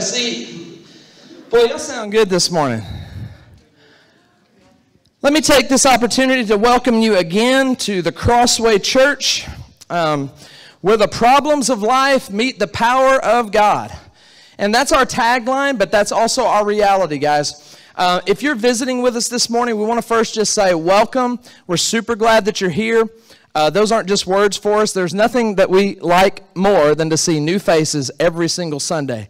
See, boy, y'all sound good this morning. Let me take this opportunity to welcome you again to the Crossway Church, where the problems of life meet the power of God. And that's our tagline, but that's also our reality, guys. If you're visiting with us this morning, we want to first just say welcome. We're super glad that you're here. Those aren't just words for us. There's nothing that we like more than to see new faces every single Sunday.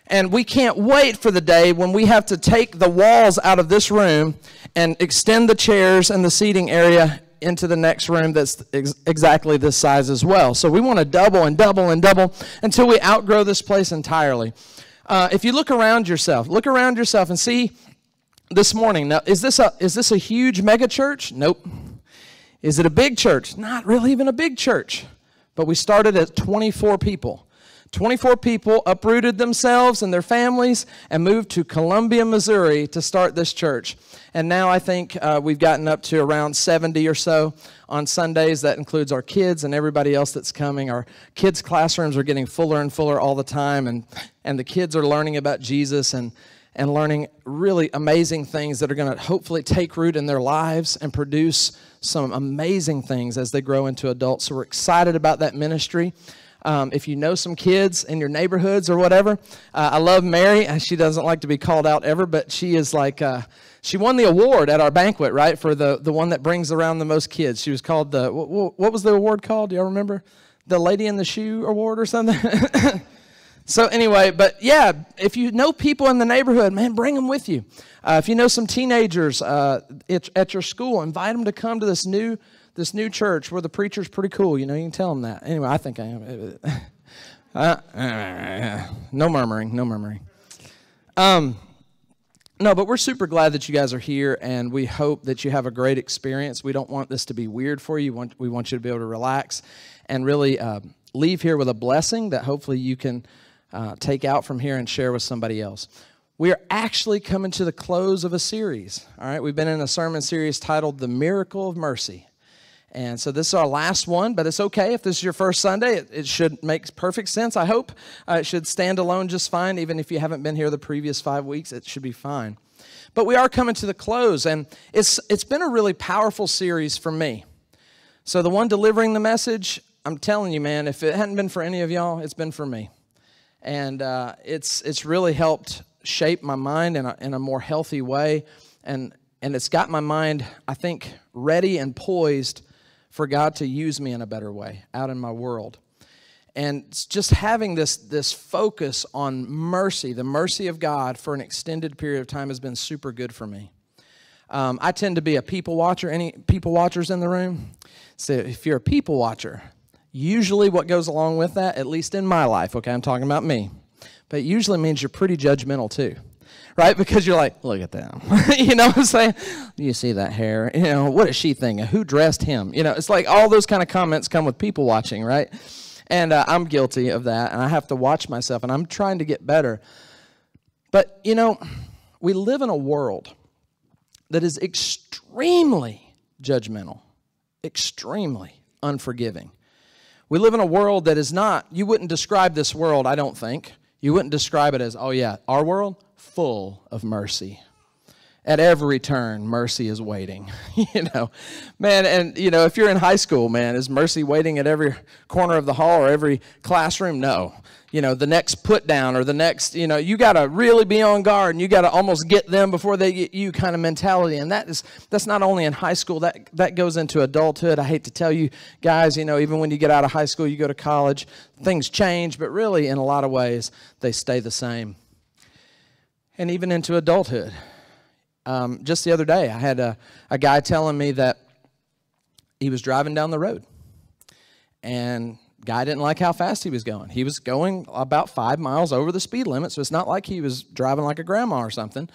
And we can't wait for the day when we have to take the walls out of this room and extend the chairs and the seating area into the next room that's exactly this size as well. So we want to double and double and double until we outgrow this place entirely. If you look around yourself and see this morning. Now, is this a huge mega church? Nope. Is it a big church? Not really even a big church. But we started at 24 people. 24 people uprooted themselves and their families and moved to Columbia, Missouri to start this church. And now I think we've gotten up to around 70 or so on Sundays. That includes our kids and everybody else that's coming. Our kids' classrooms are getting fuller and fuller all the time, and the kids are learning about Jesus and learning really amazing things that are going to hopefully take root in their lives and produce some amazing things as they grow into adults. So we're excited about that ministry. If you know some kids in your neighborhoods or whatever, I love Mary. She doesn't like to be called out ever, but she is like, she won the award at our banquet, right, for the one that brings around the most kids. She was called the, what was the award called? Do y'all remember? The Lady in the Shoe Award or something? So anyway, but yeah, if you know people in the neighborhood, man, bring them with you. If you know some teenagers at your school, invite them to come to this new church where the preacher's pretty cool. You know, you can tell them that. Anyway, I think I am. No murmuring, no murmuring. No, but we're super glad that you guys are here, and we hope that you have a great experience. We don't want this to be weird for you. We want you to be able to relax and really leave here with a blessing that hopefully you can take out from here and share with somebody else. We are actually coming to the close of a series. All right, we've been in a sermon series titled The Miracle of Mercy. And so this is our last one, but it's okay if this is your first Sunday. It should make perfect sense, I hope. It should stand alone just fine. Even if you haven't been here the previous 5 weeks, it should be fine. But we are coming to the close, and it's been a really powerful series for me. So the one delivering the message, I'm telling you, man, if it hadn't been for any of y'all, it's been for me. And it's really helped shape my mind in a more healthy way, and it's got my mind, I think, ready and poised for God to use me in a better way out in my world. And just having this focus on mercy, the mercy of God for an extended period of time has been super good for me. I tend to be a people watcher. Any people watchers in the room? So if you're a people watcher, usually what goes along with that, at least in my life, okay, I'm talking about me, but it usually means you're pretty judgmental too. Right? Because you're like, look at them. You know what I'm saying? You see that hair? You know, what is she thinking? Who dressed him? You know, it's like all those kind of comments come with people watching, right? And I'm guilty of that, and I have to watch myself, and I'm trying to get better. But, you know, we live in a world that is extremely judgmental, extremely unforgiving. We live in a world that is not, you wouldn't describe this world, I don't think. You wouldn't describe it as, oh yeah, our world? Full of mercy. At every turn, mercy is waiting. You know, man, and you know, if you're in high school, man, is mercy waiting at every corner of the hall or every classroom? No. You know, the next put down or the next, you know, you got to really be on guard and you got to almost get them before they get you kind of mentality. And that's not only in high school, that goes into adulthood. I hate to tell you guys, you know, even when you get out of high school, you go to college, things change, but really in a lot of ways, they stay the same. And even into adulthood. Just the other day, I had a guy telling me that he was driving down the road. And guy didn't like how fast he was going. He was going about 5 miles over the speed limit, so it's not like he was driving like a grandma or something.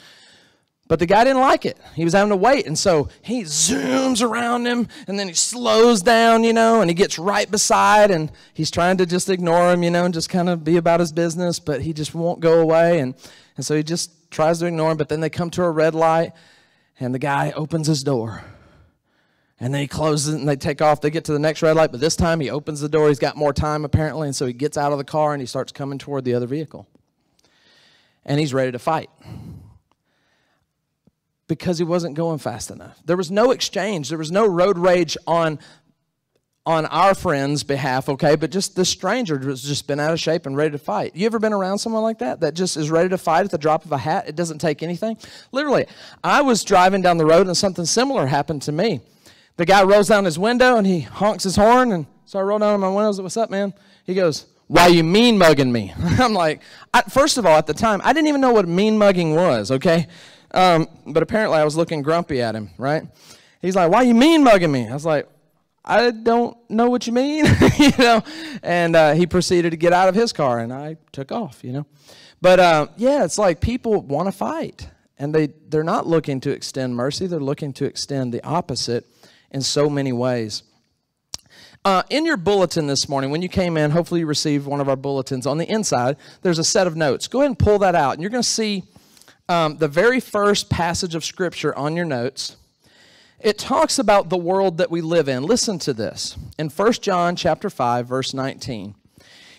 But the guy didn't like it. He was having to wait, and so he zooms around him, and then he slows down, you know, and he gets right beside, and he's trying to just ignore him, you know, and just kind of be about his business, but he just won't go away, and so he just tries to ignore him, but then they come to a red light, and the guy opens his door, and then he closes it, and they take off. They get to the next red light, but this time he opens the door. He's got more time, apparently, and so he gets out of the car, and he starts coming toward the other vehicle. and he's ready to fight because he wasn't going fast enough. There was no exchange. There was no road rage on our friend's behalf, okay? But just this stranger was just been out of shape and ready to fight. You ever been around someone like that just is ready to fight at the drop of a hat? It doesn't take anything. Literally, I was driving down the road and something similar happened to me. The guy rolls down his window and he honks his horn, and so I roll down on my window. I said, "What's up, man?" He goes, "Why you mean mugging me?" I'm like, first of all, at the time, I didn't even know what mean mugging was, okay? But apparently I was looking grumpy at him, right? He's like, "Why you mean mugging me?" I was like, "I don't know what you mean," you know? And he proceeded to get out of his car, and I took off, you know? But, yeah, it's like people want to fight, and they're not looking to extend mercy. They're looking to extend the opposite in so many ways. In your bulletin this morning, when you came in, hopefully you received one of our bulletins. On the inside, there's a set of notes. Go ahead and pull that out, and you're going to see the very first passage of Scripture on your notes. It talks about the world that we live in. Listen to this. In 1 John chapter 5, verse 19,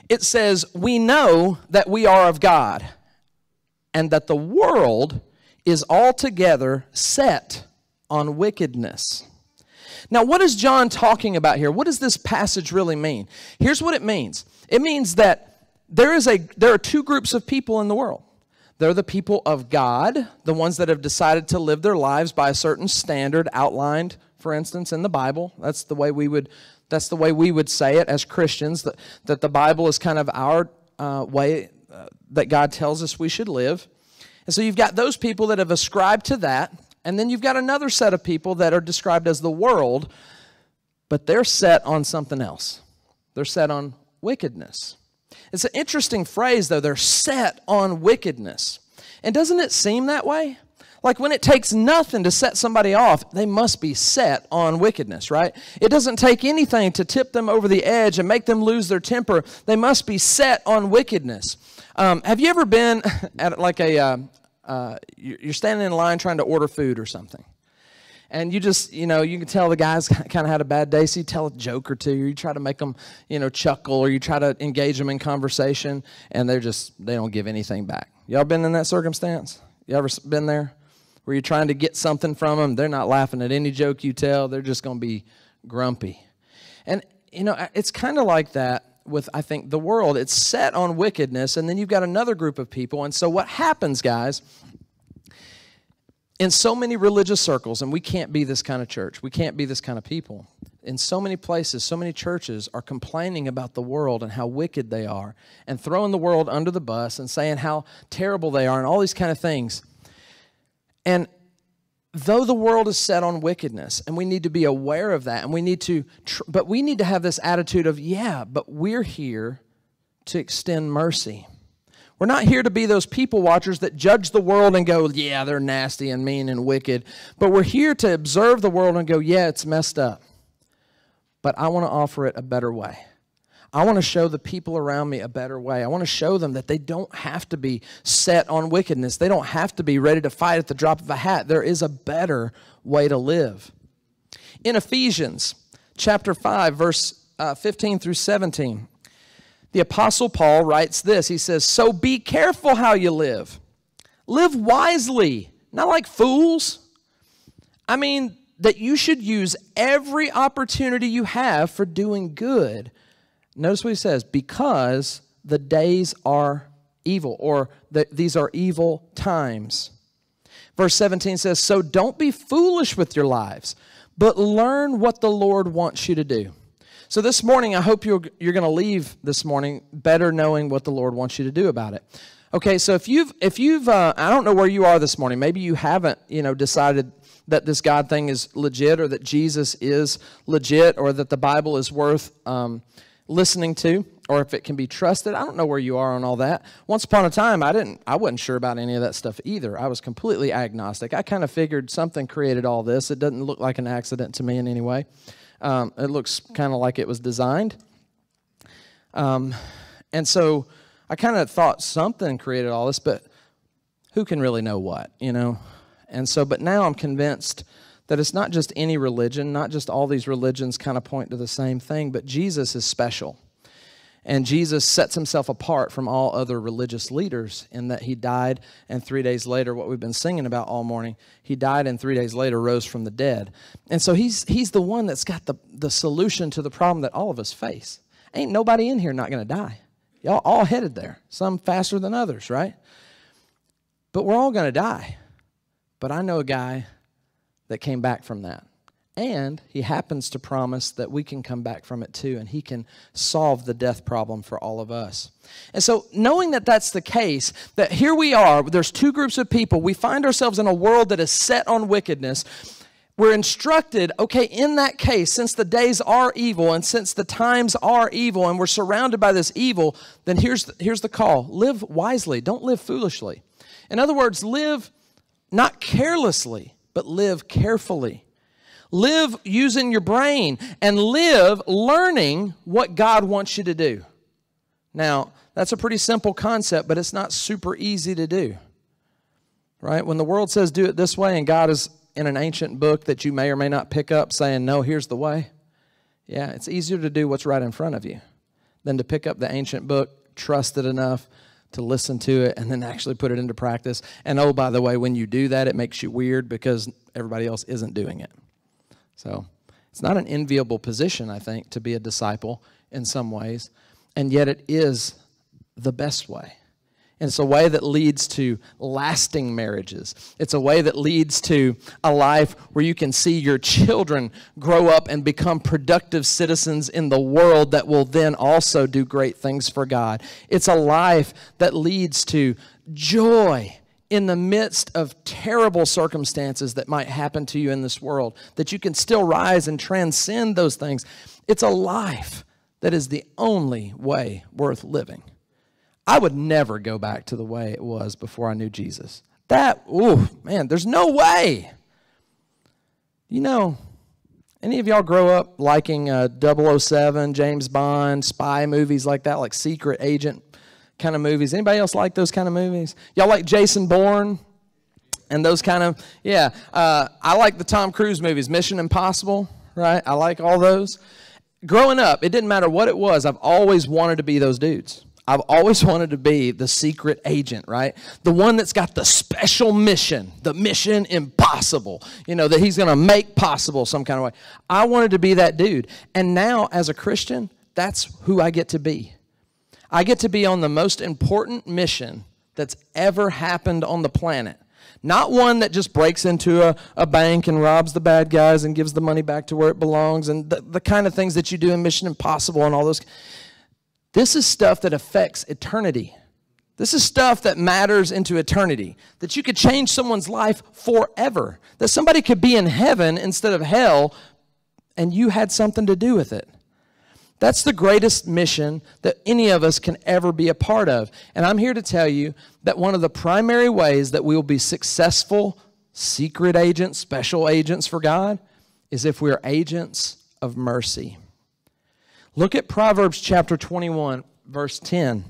it says, "We know that we are of God, and that the world is altogether set on wickedness." Now, what is John talking about here? What does this passage really mean? Here's what it means. It means that there are two groups of people in the world. They're the people of God, the ones that have decided to live their lives by a certain standard outlined, for instance, in the Bible. That's the way we would say it as Christians, that the Bible is kind of our way that God tells us we should live. And so you've got those people that have ascribed to that, and then you've got another set of people that are described as the world, but they're set on something else. They're set on wickedness. It's an interesting phrase, though. They're set on wickedness. And doesn't it seem that way? Like when it takes nothing to set somebody off, they must be set on wickedness, right? It doesn't take anything to tip them over the edge and make them lose their temper. They must be set on wickedness. Have you ever been at like you're standing in line trying to order food or something? And you just, you can tell the guy's kind of had a bad day, so you tell a joke or two, or you try to make them, chuckle, or you try to engage them in conversation, and they don't give anything back. Y'all been in that circumstance? You ever been there? Where you're trying to get something from them, they're not laughing at any joke you tell, they're just going to be grumpy. And, it's kind of like that with, I think, the world. It's set on wickedness, and then you've got another group of people, and so what happens, guys, in so many religious circles, and we can't be this kind of church, we can't be this kind of people. In so many places, so many churches are complaining about the world and how wicked they are, and throwing the world under the bus and saying how terrible they are and all these kind of things. And though the world is set on wickedness, and we need to be aware of that, and we need to, but we need to have this attitude of, yeah, but we're here to extend mercy. We're not here to be those people watchers that judge the world and go, yeah, they're nasty and mean and wicked. But we're here to observe the world and go, yeah, it's messed up. But I want to offer it a better way. I want to show the people around me a better way. I want to show them that they don't have to be set on wickedness. They don't have to be ready to fight at the drop of a hat. There is a better way to live. In Ephesians chapter 5, verse 15 through 17, the Apostle Paul writes this. He says, "So be careful how you live. Live wisely, not like fools. I mean, that you should use every opportunity you have for doing good." Notice what he says, "because the days are evil," or these are evil times. Verse 17 says, "So don't be foolish with your lives, but learn what the Lord wants you to do." So this morning, I hope you're going to leave this morning better knowing what the Lord wants you to do about it. Okay, so if you've I don't know where you are this morning. Maybe you haven't, decided that this God thing is legit, or that Jesus is legit, or that the Bible is worth listening to, or if it can be trusted. I don't know where you are on all that. Once upon a time, I wasn't sure about any of that stuff either. I was completely agnostic. I kind of figured something created all this. It doesn't look like an accident to me in any way. It looks kind of like it was designed. And so I kind of thought something created all this, but who can really know what, And so, but now I'm convinced that it's not just any religion, not just all these religions kind of point to the same thing, but Jesus is special. And Jesus sets himself apart from all other religious leaders in that he died, and 3 days later, what we've been singing about all morning, he died and 3 days later rose from the dead. And so he's the one that's got the solution to the problem that all of us face. Ain't nobody in here not going to die. Y'all all headed there, some faster than others, right? But we're all going to die. But I know a guy that came back from that. And he happens to promise that we can come back from it too, and he can solve the death problem for all of us. And so knowing that that's the case, that here we are, there's two groups of people. We find ourselves in a world that is set on wickedness. We're instructed, okay, in that case, since the days are evil and since the times are evil and we're surrounded by this evil, then here's the call. Live wisely. Don't live foolishly. In other words, live not carelessly, but live carefully. Live using your brain and live learning what God wants you to do. Now, that's a pretty simple concept, but it's not super easy to do. Right? When the world says do it this way and God is in an ancient book that you may or may not pick up saying, no, here's the way. Yeah, it's easier to do what's right in front of you than to pick up the ancient book, trust it enough to listen to it, and then actually put it into practice. And oh, by the way, when you do that, it makes you weird because everybody else isn't doing it. So it's not an enviable position, I think, to be a disciple in some ways, and yet it is the best way. And it's a way that leads to lasting marriages. It's a way that leads to a life where you can see your children grow up and become productive citizens in the world that will then also do great things for God. It's a life that leads to joy in the midst of terrible circumstances that might happen to you in this world, that you can still rise and transcend those things. It's a life that is the only way worth living. I would never go back to the way it was before I knew Jesus. There's no way. You know, any of y'all grow up liking 007, James Bond, spy movies like that, like secret agent kind of movies? Anybody else like those kind of movies? Y'all like Jason Bourne and those kind of, I like the Tom Cruise movies, Mission Impossible, right? I like all those. Growing up, it didn't matter what it was, I've always wanted to be those dudes. I've always wanted to be the secret agent, right? The one that's got the special mission, the mission impossible, that he's going to make possible some kind of way. I wanted to be that dude. And now as a Christian, that's who I get to be. I get to be on the most important mission that's ever happened on the planet. Not one that just breaks into a bank and robs the bad guys and gives the money back to where it belongs and the kind of things that you do in Mission Impossible and all those. This is stuff that affects eternity. This is stuff that matters into eternity, that you could change someone's life forever, that somebody could be in heaven instead of hell, and you had something to do with it. That's the greatest mission that any of us can ever be a part of. And I'm here to tell you that one of the primary ways that we will be successful secret agents, special agents for God, is if we're agents of mercy. Look at Proverbs chapter 21, verse 10.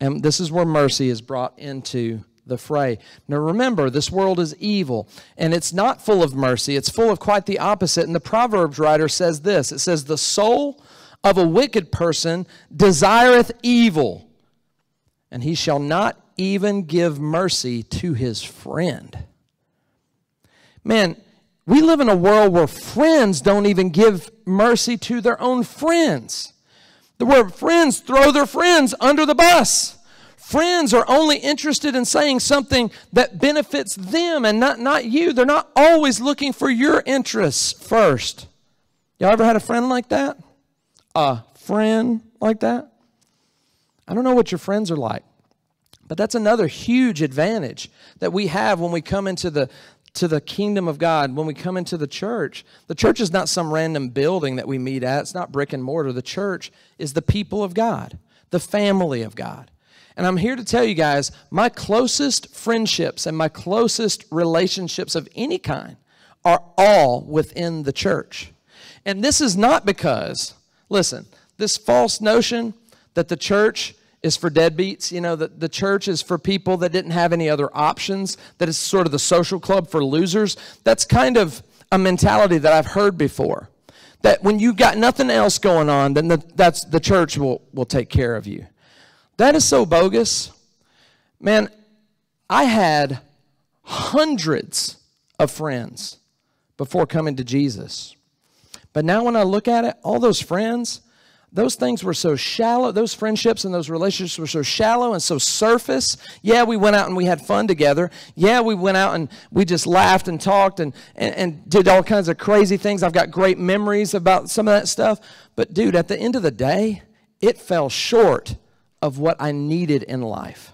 And this is where mercy is brought into the fray. Now remember, this world is evil, and it's not full of mercy. It's full of quite the opposite. And the Proverbs writer says this. It says, the soul of a wicked person desireth evil, and he shall not even give mercy to his friend. Man, we live in a world where friends don't even give mercy to their own friends. Where friends throw their friends under the bus. Friends are only interested in saying something that benefits them and not you. They're not always looking for your interests first. Y'all ever had a friend like that? A friend like that? I don't know what your friends are like, but that's another huge advantage that we have when we come into the kingdom of God, when we come into the church. The church is not some random building that we meet at. It's not brick and mortar. The church is the people of God, the family of God. And I'm here to tell you guys, my closest friendships and my closest relationships of any kind are all within the church. And this is not because, listen, this false notion that the church is for deadbeats, that the church is for people that didn't have any other options, that it's sort of the social club for losers. That's kind of a mentality that I've heard before. That when you got nothing else going on, then the church will take care of you. That is so bogus. Man, I had hundreds of friends before coming to Jesus. But now when I look at it, all those friends, those things were so shallow. Those friendships and those relationships were so shallow and so surface. Yeah, we went out and we had fun together. Yeah, we went out and we just laughed and talked and did all kinds of crazy things. I've got great memories about some of that stuff. But dude, at the end of the day, it fell short of what I needed in life.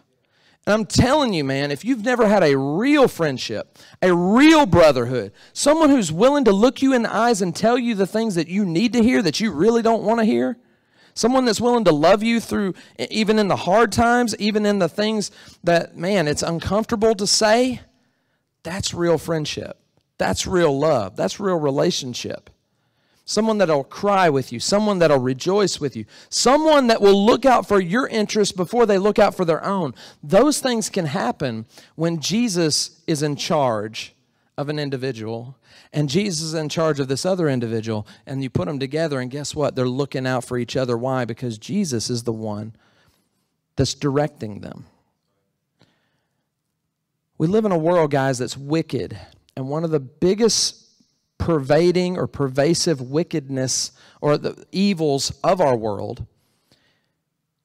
And I'm telling you, man, if you've never had a real friendship, a real brotherhood, someone who's willing to look you in the eyes and tell you the things that you need to hear that you really don't want to hear, someone that's willing to love you through, even in the hard times, even in the things that, man, it's uncomfortable to say, that's real friendship. That's real love. That's real relationship. Someone that'll cry with you, someone that'll rejoice with you, someone that will look out for your interests before they look out for their own. Those things can happen when Jesus is in charge of an individual and Jesus is in charge of this other individual, and you put them together, and guess what? They're looking out for each other. Why? Because Jesus is the one that's directing them. We live in a world, guys, that's wicked, and one of the biggest pervading or pervasive wickedness or the evils of our world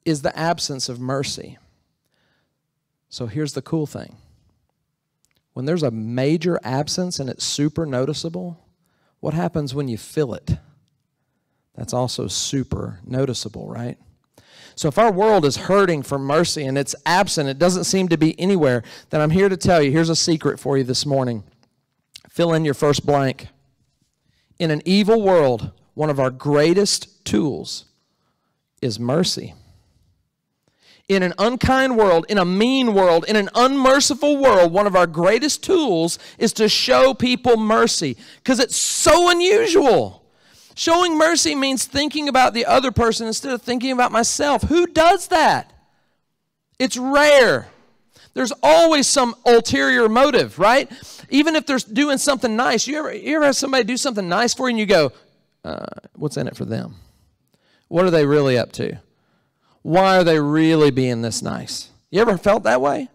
is the absence of mercy. So here's the cool thing. When there's a major absence and it's super noticeable, what happens when you feel it? That's also super noticeable, right? So if our world is hurting for mercy and it's absent, it doesn't seem to be anywhere, then I'm here to tell you, here's a secret for you this morning. Fill in your first blank. In an evil world, one of our greatest tools is mercy. In an unkind world, in a mean world, in an unmerciful world, one of our greatest tools is to show people mercy because it's so unusual. Showing mercy means thinking about the other person instead of thinking about myself. Who does that? It's rare. There's always some ulterior motive, right? Even if they're doing something nice. You ever have somebody do something nice for you and you go, what's in it for them? What are they really up to? Why are they really being this nice? You ever felt that way?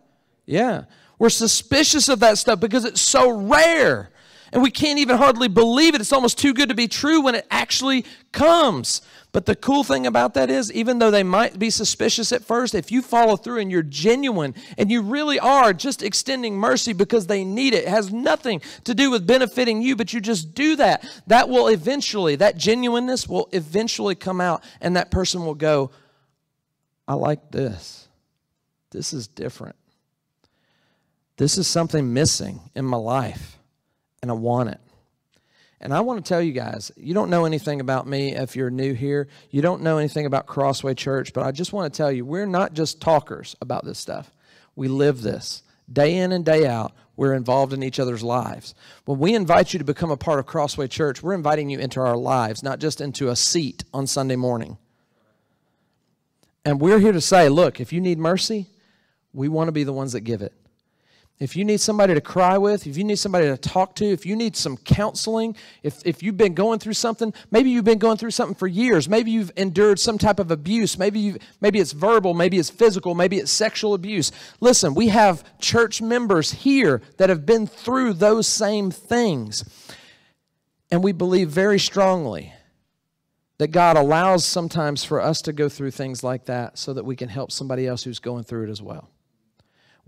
Yeah. We're suspicious of that stuff because it's so rare. And we can't even hardly believe it. It's almost too good to be true when it actually comes. But the cool thing about that is, even though they might be suspicious at first, if you follow through and you're genuine and you really are just extending mercy because they need it, it has nothing to do with benefiting you, but you just do that, that will eventually, that genuineness will eventually come out, and that person will go, I like this. This is different. This is something missing in my life, and I want it. And I want to tell you guys, you don't know anything about me if you're new here. You don't know anything about Crossway Church, but I just want to tell you, we're not just talkers about this stuff. We live this. Day in and day out, we're involved in each other's lives. When we invite you to become a part of Crossway Church, we're inviting you into our lives, not just into a seat on Sunday morning. And we're here to say, look, if you need mercy, we want to be the ones that give it. If you need somebody to cry with, if you need somebody to talk to, if you need some counseling, if you've been going through something, maybe you've been going through something for years, maybe you've endured some type of abuse, maybe it's verbal, maybe it's physical, maybe it's sexual abuse. Listen, we have church members here that have been through those same things. And we believe very strongly that God allows sometimes for us to go through things like that so that we can help somebody else who's going through it as well.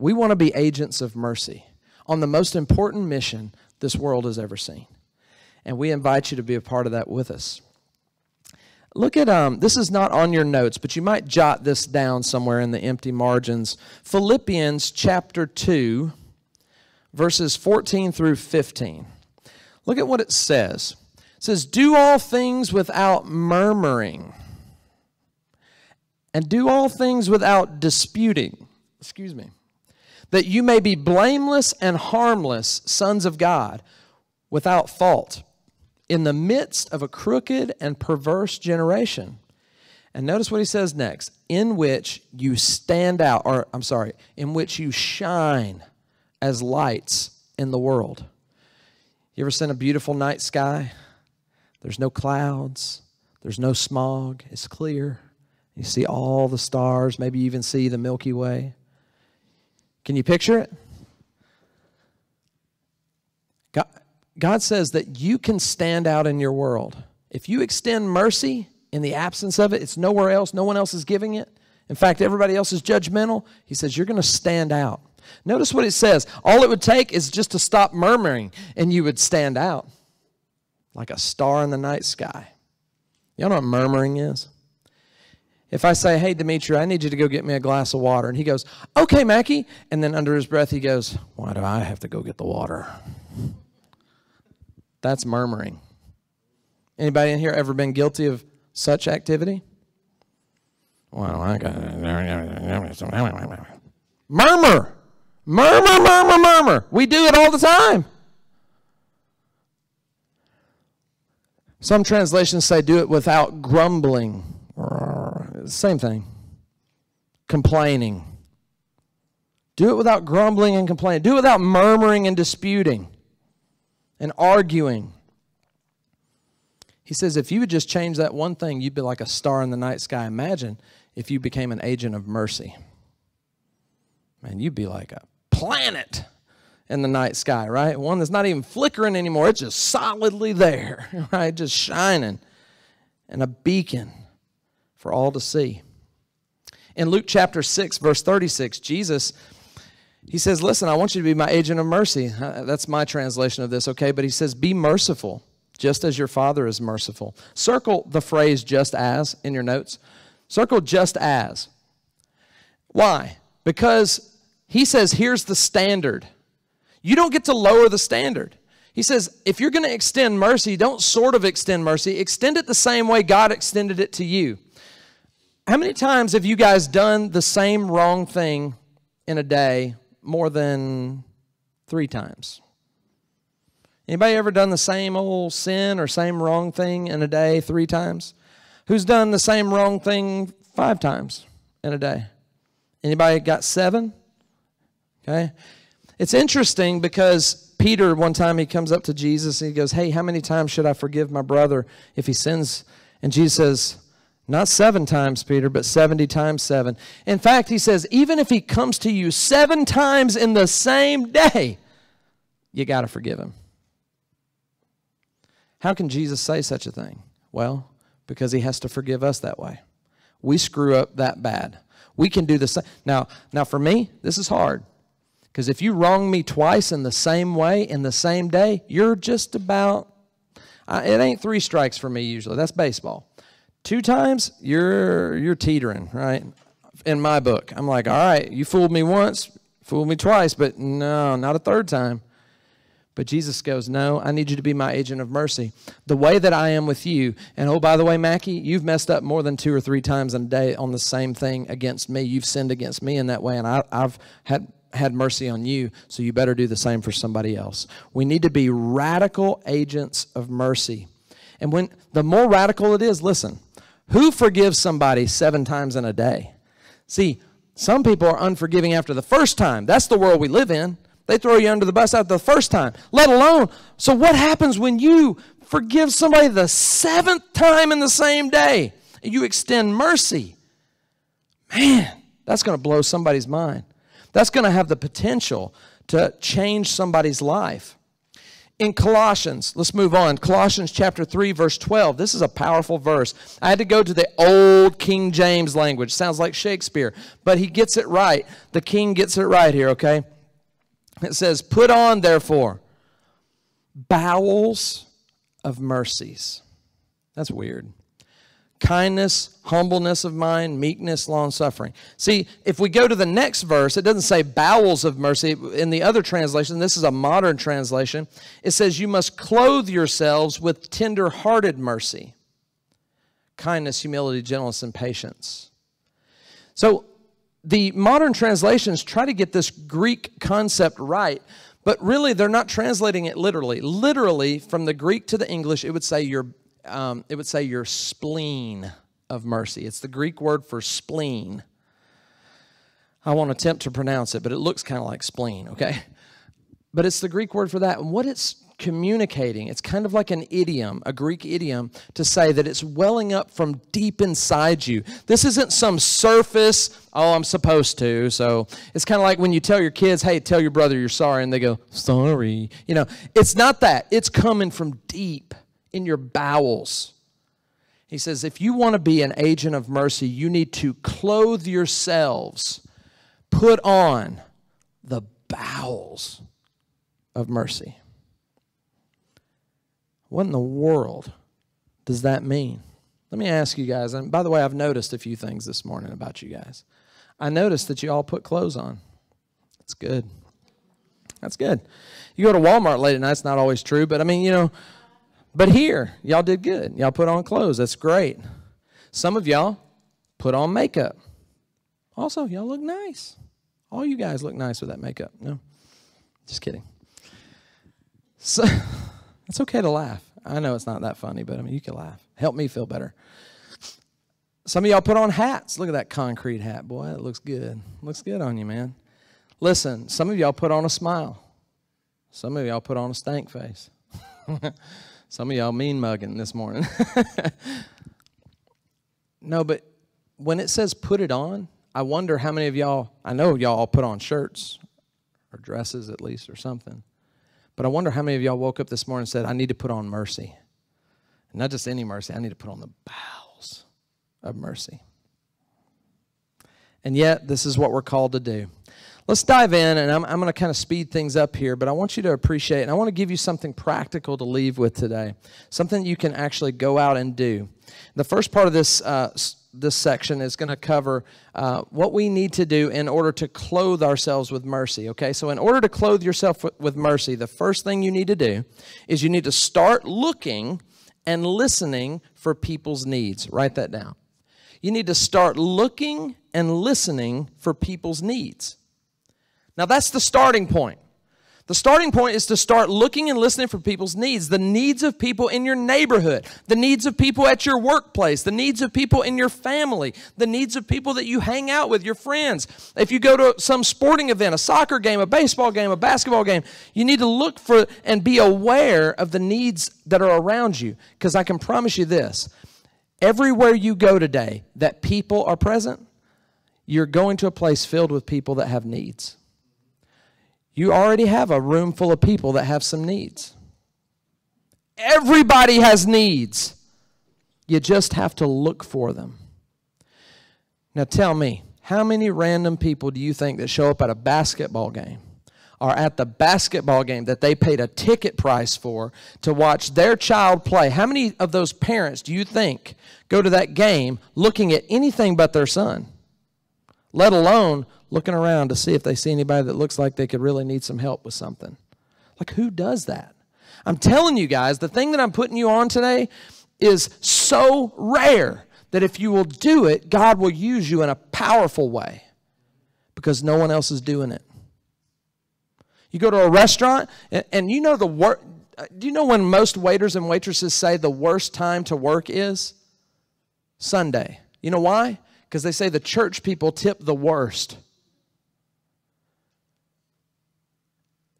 We want to be agents of mercy on the most important mission this world has ever seen. And we invite you to be a part of that with us. Look at, this is not on your notes, but you might jot this down somewhere in the empty margins. Philippians chapter 2, verses 14 through 15. Look at what it says. It says, do all things without murmuring, and do all things without disputing. Excuse me. That you may be blameless and harmless sons of God, without fault, in the midst of a crooked and perverse generation. And notice what he says next. In which you stand out, in which you shine as lights in the world. You ever seen a beautiful night sky? There's no clouds. There's no smog. It's clear. You see all the stars. Maybe you even see the Milky Way. Can you picture it? God says that you can stand out in your world. If you extend mercy in the absence of it, it's nowhere else. No one else is giving it. In fact, everybody else is judgmental. He says you're going to stand out. Notice what it says. All it would take is just to stop murmuring, and you would stand out like a star in the night sky. You know what murmuring is? If I say, hey, Dimitri, I need you to go get me a glass of water. And he goes, okay, Mackie. And then under his breath, he goes, why do I have to go get the water? That's murmuring. Anybody in here ever been guilty of such activity? Well, I got murmur. Murmur, murmur, murmur. We do it all the time. Some translations say do it without grumbling. Same thing. Complaining. Do it without grumbling and complaining. Do it without murmuring and disputing and arguing. He says if you would just change that one thing, you'd be like a star in the night sky. Imagine if you became an agent of mercy. Man, you'd be like a planet in the night sky, right? One that's not even flickering anymore. It's just solidly there, right? Just shining. And a beacon for all to see. In Luke chapter 6, verse 36, Jesus, he says, listen, I want you to be my agent of mercy. That's my translation of this, okay? But he says, be merciful, just as your Father is merciful. Circle the phrase just as in your notes. Circle just as. Why? Because he says, here's the standard. You don't get to lower the standard. He says, if you're going to extend mercy, don't sort of extend mercy. Extend it the same way God extended it to you. How many times have you guys done the same wrong thing in a day more than 3 times? Anybody ever done the same old sin or same wrong thing in a day 3 times? Who's done the same wrong thing 5 times in a day? Anybody got 7? Okay. It's interesting because Peter, one time he comes up to Jesus and he goes, hey, how many times should I forgive my brother if he sins? And Jesus says, not 7 times, Peter, but 70 times 7. In fact, he says, even if he comes to you 7 times in the same day, you got to forgive him. How can Jesus say such a thing? Well, because he has to forgive us that way. We screw up that bad. We can do the same. Now for me, this is hard. Because if you wrong me twice in the same way, in the same day, you're just about, it ain't 3 strikes for me usually. That's baseball. 2 times, you're teetering, right? In my book. I'm like, all right, you fooled me once, fooled me twice, but no, not a 3rd time. But Jesus goes, no, I need you to be my agent of mercy. The way that I am with you, and oh, by the way, Mackie, you've messed up more than 2 or 3 times in a day on the same thing against me. You've sinned against me in that way, and I've had mercy on you, so you better do the same for somebody else. We need to be radical agents of mercy. And when the more radical it is, listen, who forgives somebody 7 times in a day? See, some people are unforgiving after the first time. That's the world we live in. They throw you under the bus after the first time, let alone. So what happens when you forgive somebody the 7th time in the same day? You extend mercy. Man, that's going to blow somebody's mind. That's going to have the potential to change somebody's life. In Colossians, let's move on. Colossians chapter 3, verse 12. This is a powerful verse. I had to go to the old King James language. Sounds like Shakespeare, but he gets it right. The king gets it right here, okay? It says, put on, therefore, bowels of mercies. That's weird. Kindness, humbleness of mind, meekness, long-suffering. See, if we go to the next verse, it doesn't say bowels of mercy. In the other translation, this is a modern translation, it says you must clothe yourselves with tender-hearted mercy, kindness, humility, gentleness, and patience. So the modern translations try to get this Greek concept right, but really they're not translating it literally. Literally, from the Greek to the English, it would say your spleen of mercy. It's the Greek word for spleen. I won't attempt to pronounce it, but it looks kind of like spleen, okay? But it's the Greek word for that. And what it's communicating, it's kind of like an idiom, a Greek idiom, to say that it's welling up from deep inside you. This isn't some surface, oh, I'm supposed to. So it's kind of like when you tell your kids, hey, tell your brother you're sorry, and they go, sorry. You know, it's not that. It's coming from deep in your bowels. He says, if you want to be an agent of mercy, you need to clothe yourselves, put on the bowels of mercy. What in the world does that mean? Let me ask you guys, and by the way, I've noticed a few things this morning about you guys. I noticed that you all put clothes on. That's good. That's good. You go to Walmart late at night, it's not always true, but I mean, you know, but here, y'all did good. Y'all put on clothes. That's great. Some of y'all put on makeup. Also, y'all look nice. All you guys look nice with that makeup. No, just kidding. So it's okay to laugh. I know it's not that funny, but I mean, you can laugh. Help me feel better. Some of y'all put on hats. Look at that concrete hat. Boy, that looks good. Looks good on you, man. Listen, some of y'all put on a smile. Some of y'all put on a stank face. Some of y'all mean mugging this morning. No, but when it says put it on, I wonder how many of y'all, I know y'all all put on shirts or dresses at least or something. But I wonder how many of y'all woke up this morning and said, I need to put on mercy. And not just any mercy, I need to put on the bowels of mercy. And yet, this is what we're called to do. Let's dive in, and I'm going to kind of speed things up here, but I want you to appreciate, and I want to give you something practical to leave with today, something you can actually go out and do. The first part of this section is going to cover what we need to do in order to clothe ourselves with mercy, okay? So in order to clothe yourself with mercy, the first thing you need to do is you need to start looking and listening for people's needs. Write that down. You need to start looking and listening for people's needs. Now, that's the starting point. The starting point is to start looking and listening for people's needs, the needs of people in your neighborhood, the needs of people at your workplace, the needs of people in your family, the needs of people that you hang out with, your friends. If you go to some sporting event, a soccer game, a baseball game, a basketball game, you need to look for and be aware of the needs that are around you. Because I can promise you this, everywhere you go today that people are present, you're going to a place filled with people that have needs. You already have a room full of people that have some needs. Everybody has needs. You just have to look for them. Now tell me, how many random people do you think that show up at a basketball game or at the basketball game that they paid a ticket price for to watch their child play? How many of those parents do you think go to that game looking at anything but their son, let alone looking around to see if they see anybody that looks like they could really need some help with something? Like, who does that? I'm telling you guys, the thing that I'm putting you on today is so rare that if you will do it, God will use you in a powerful way because no one else is doing it. You go to a restaurant, and you know do you know when most waiters and waitresses say the worst time to work is? Sunday. You know why? Because they say the church people tip the worst.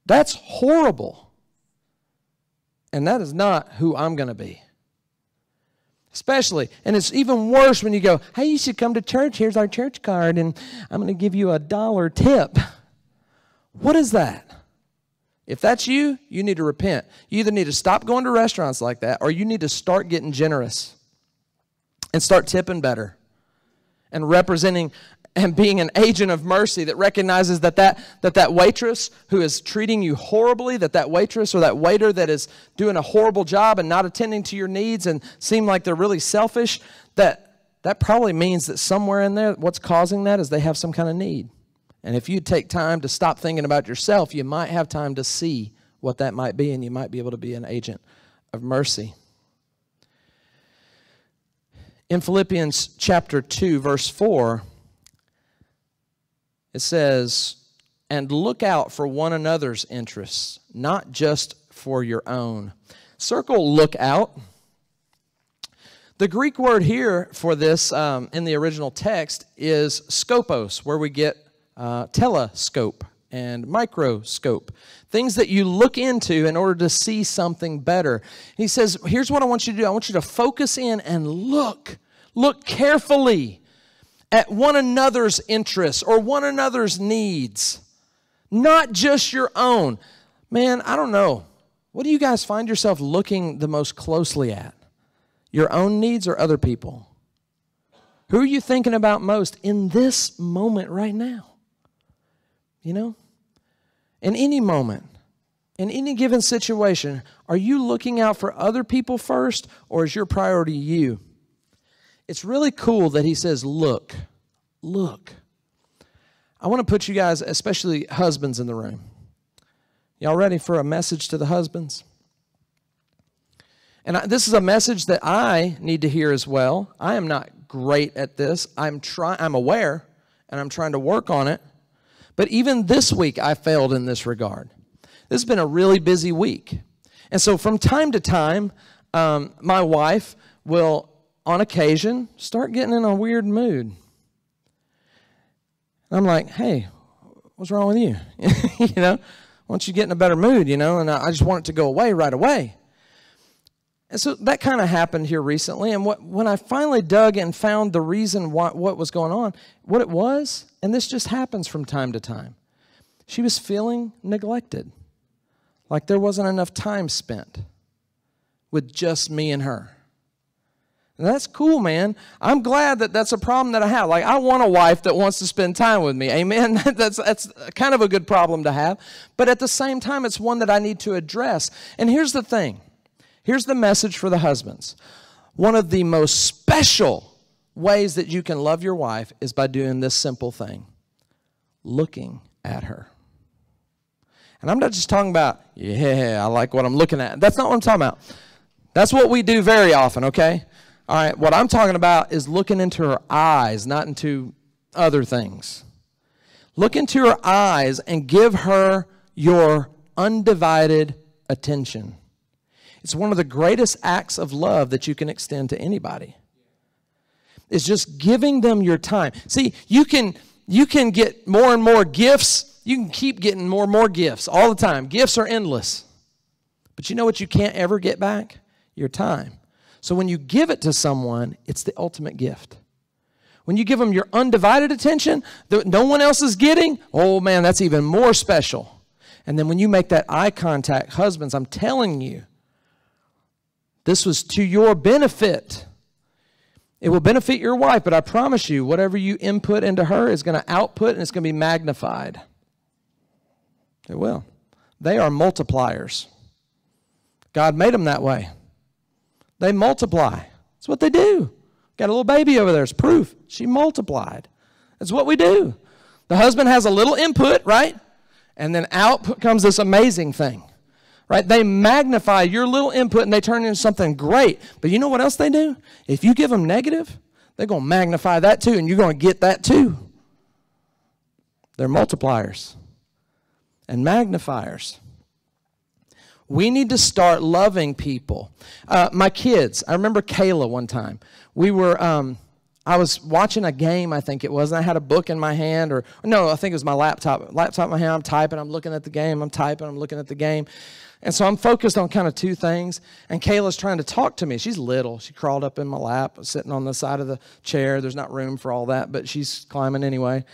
That's horrible. And that is not who I'm going to be. Especially, and it's even worse when you go, hey, you should come to church. Here's our church card, and I'm going to give you $1 tip. What is that? If that's you, you need to repent. You either need to stop going to restaurants like that, or you need to start getting generous and start tipping better and representing and being an agent of mercy that recognizes that waitress who is treating you horribly, that waitress or that waiter that is doing a horrible job and not attending to your needs and seem like they're really selfish, that probably means that somewhere in there, what's causing that is they have some kind of need. And if you take time to stop thinking about yourself, you might have time to see what that might be, and you might be able to be an agent of mercy. In Philippians chapter 2, verse 4, it says, and look out for one another's interests, not just for your own. Circle look out. The Greek word here for this in the original text is skopos, where we get telescope and microscope, things that you look into in order to see something better. He says, here's what I want you to do. I want you to focus in and look carefully at one another's interests or one another's needs, not just your own. Man, I don't know. What do you guys find yourself looking the most closely at? Your own needs or other people? Who are you thinking about most in this moment right now? You know? In any moment, in any given situation, are you looking out for other people first, or is your priority you? It's really cool that he says, look. I want to put you guys, especially husbands, in the room. Y'all ready for a message to the husbands? And this is a message that I need to hear as well. I am not great at this. I'm aware, and I'm trying to work on it. But even this week, I failed in this regard. This has been a really busy week. And so from time to time, my wife will, on occasion, start getting in a weird mood. And I'm like, hey, what's wrong with you? You know, why don't you get in a better mood, you know? And I just want it to go away right away. And so that kind of happened here recently. And when I finally dug and found the reason what was going on, what it was, and this just happens from time to time, she was feeling neglected. Like there wasn't enough time spent with just me and her. And that's cool, man. I'm glad that that's a problem that I have. Like, I want a wife that wants to spend time with me. Amen? That's kind of a good problem to have. But at the same time, it's one that I need to address. And here's the thing. Here's the message for the husbands. One of the most special ways that you can love your wife is by doing this simple thing. Looking at her. And I'm not just talking about, yeah, I like what I'm looking at. That's not what I'm talking about. That's what we do very often, okay? All right, what I'm talking about is looking into her eyes, not into other things. Look into her eyes and give her your undivided attention. It's one of the greatest acts of love that you can extend to anybody. It's just giving them your time. See, you can get more and more gifts. You can keep getting more and more gifts all the time. Gifts are endless. But you know what you can't ever get back? Your time. So when you give it to someone, it's the ultimate gift. When you give them your undivided attention that no one else is getting, oh man, that's even more special. And then when you make that eye contact, husbands, I'm telling you, this was to your benefit. It will benefit your wife, but I promise you, whatever you input into her is going to output and it's going to be magnified. It will. They are multipliers. God made them that way. They multiply. That's what they do. Got a little baby over there. It's proof. She multiplied. That's what we do. The husband has a little input, right? And then out comes this amazing thing, right? They magnify your little input and they turn it into something great. But you know what else they do? If you give them negative, they're going to magnify that too, and you're going to get that too. They're multipliers and magnifiers. We need to start loving people. My kids, I remember Kayla one time. I was watching a game, I think it was, and I had a book in my hand, or no, I think it was my laptop. Laptop in my hand, I'm typing, I'm looking at the game, I'm typing, I'm looking at the game. And so I'm focused on kind of two things, and Kayla's trying to talk to me. She's little. She crawled up in my lap, sitting on the side of the chair. There's not room for all that, but she's climbing anyway.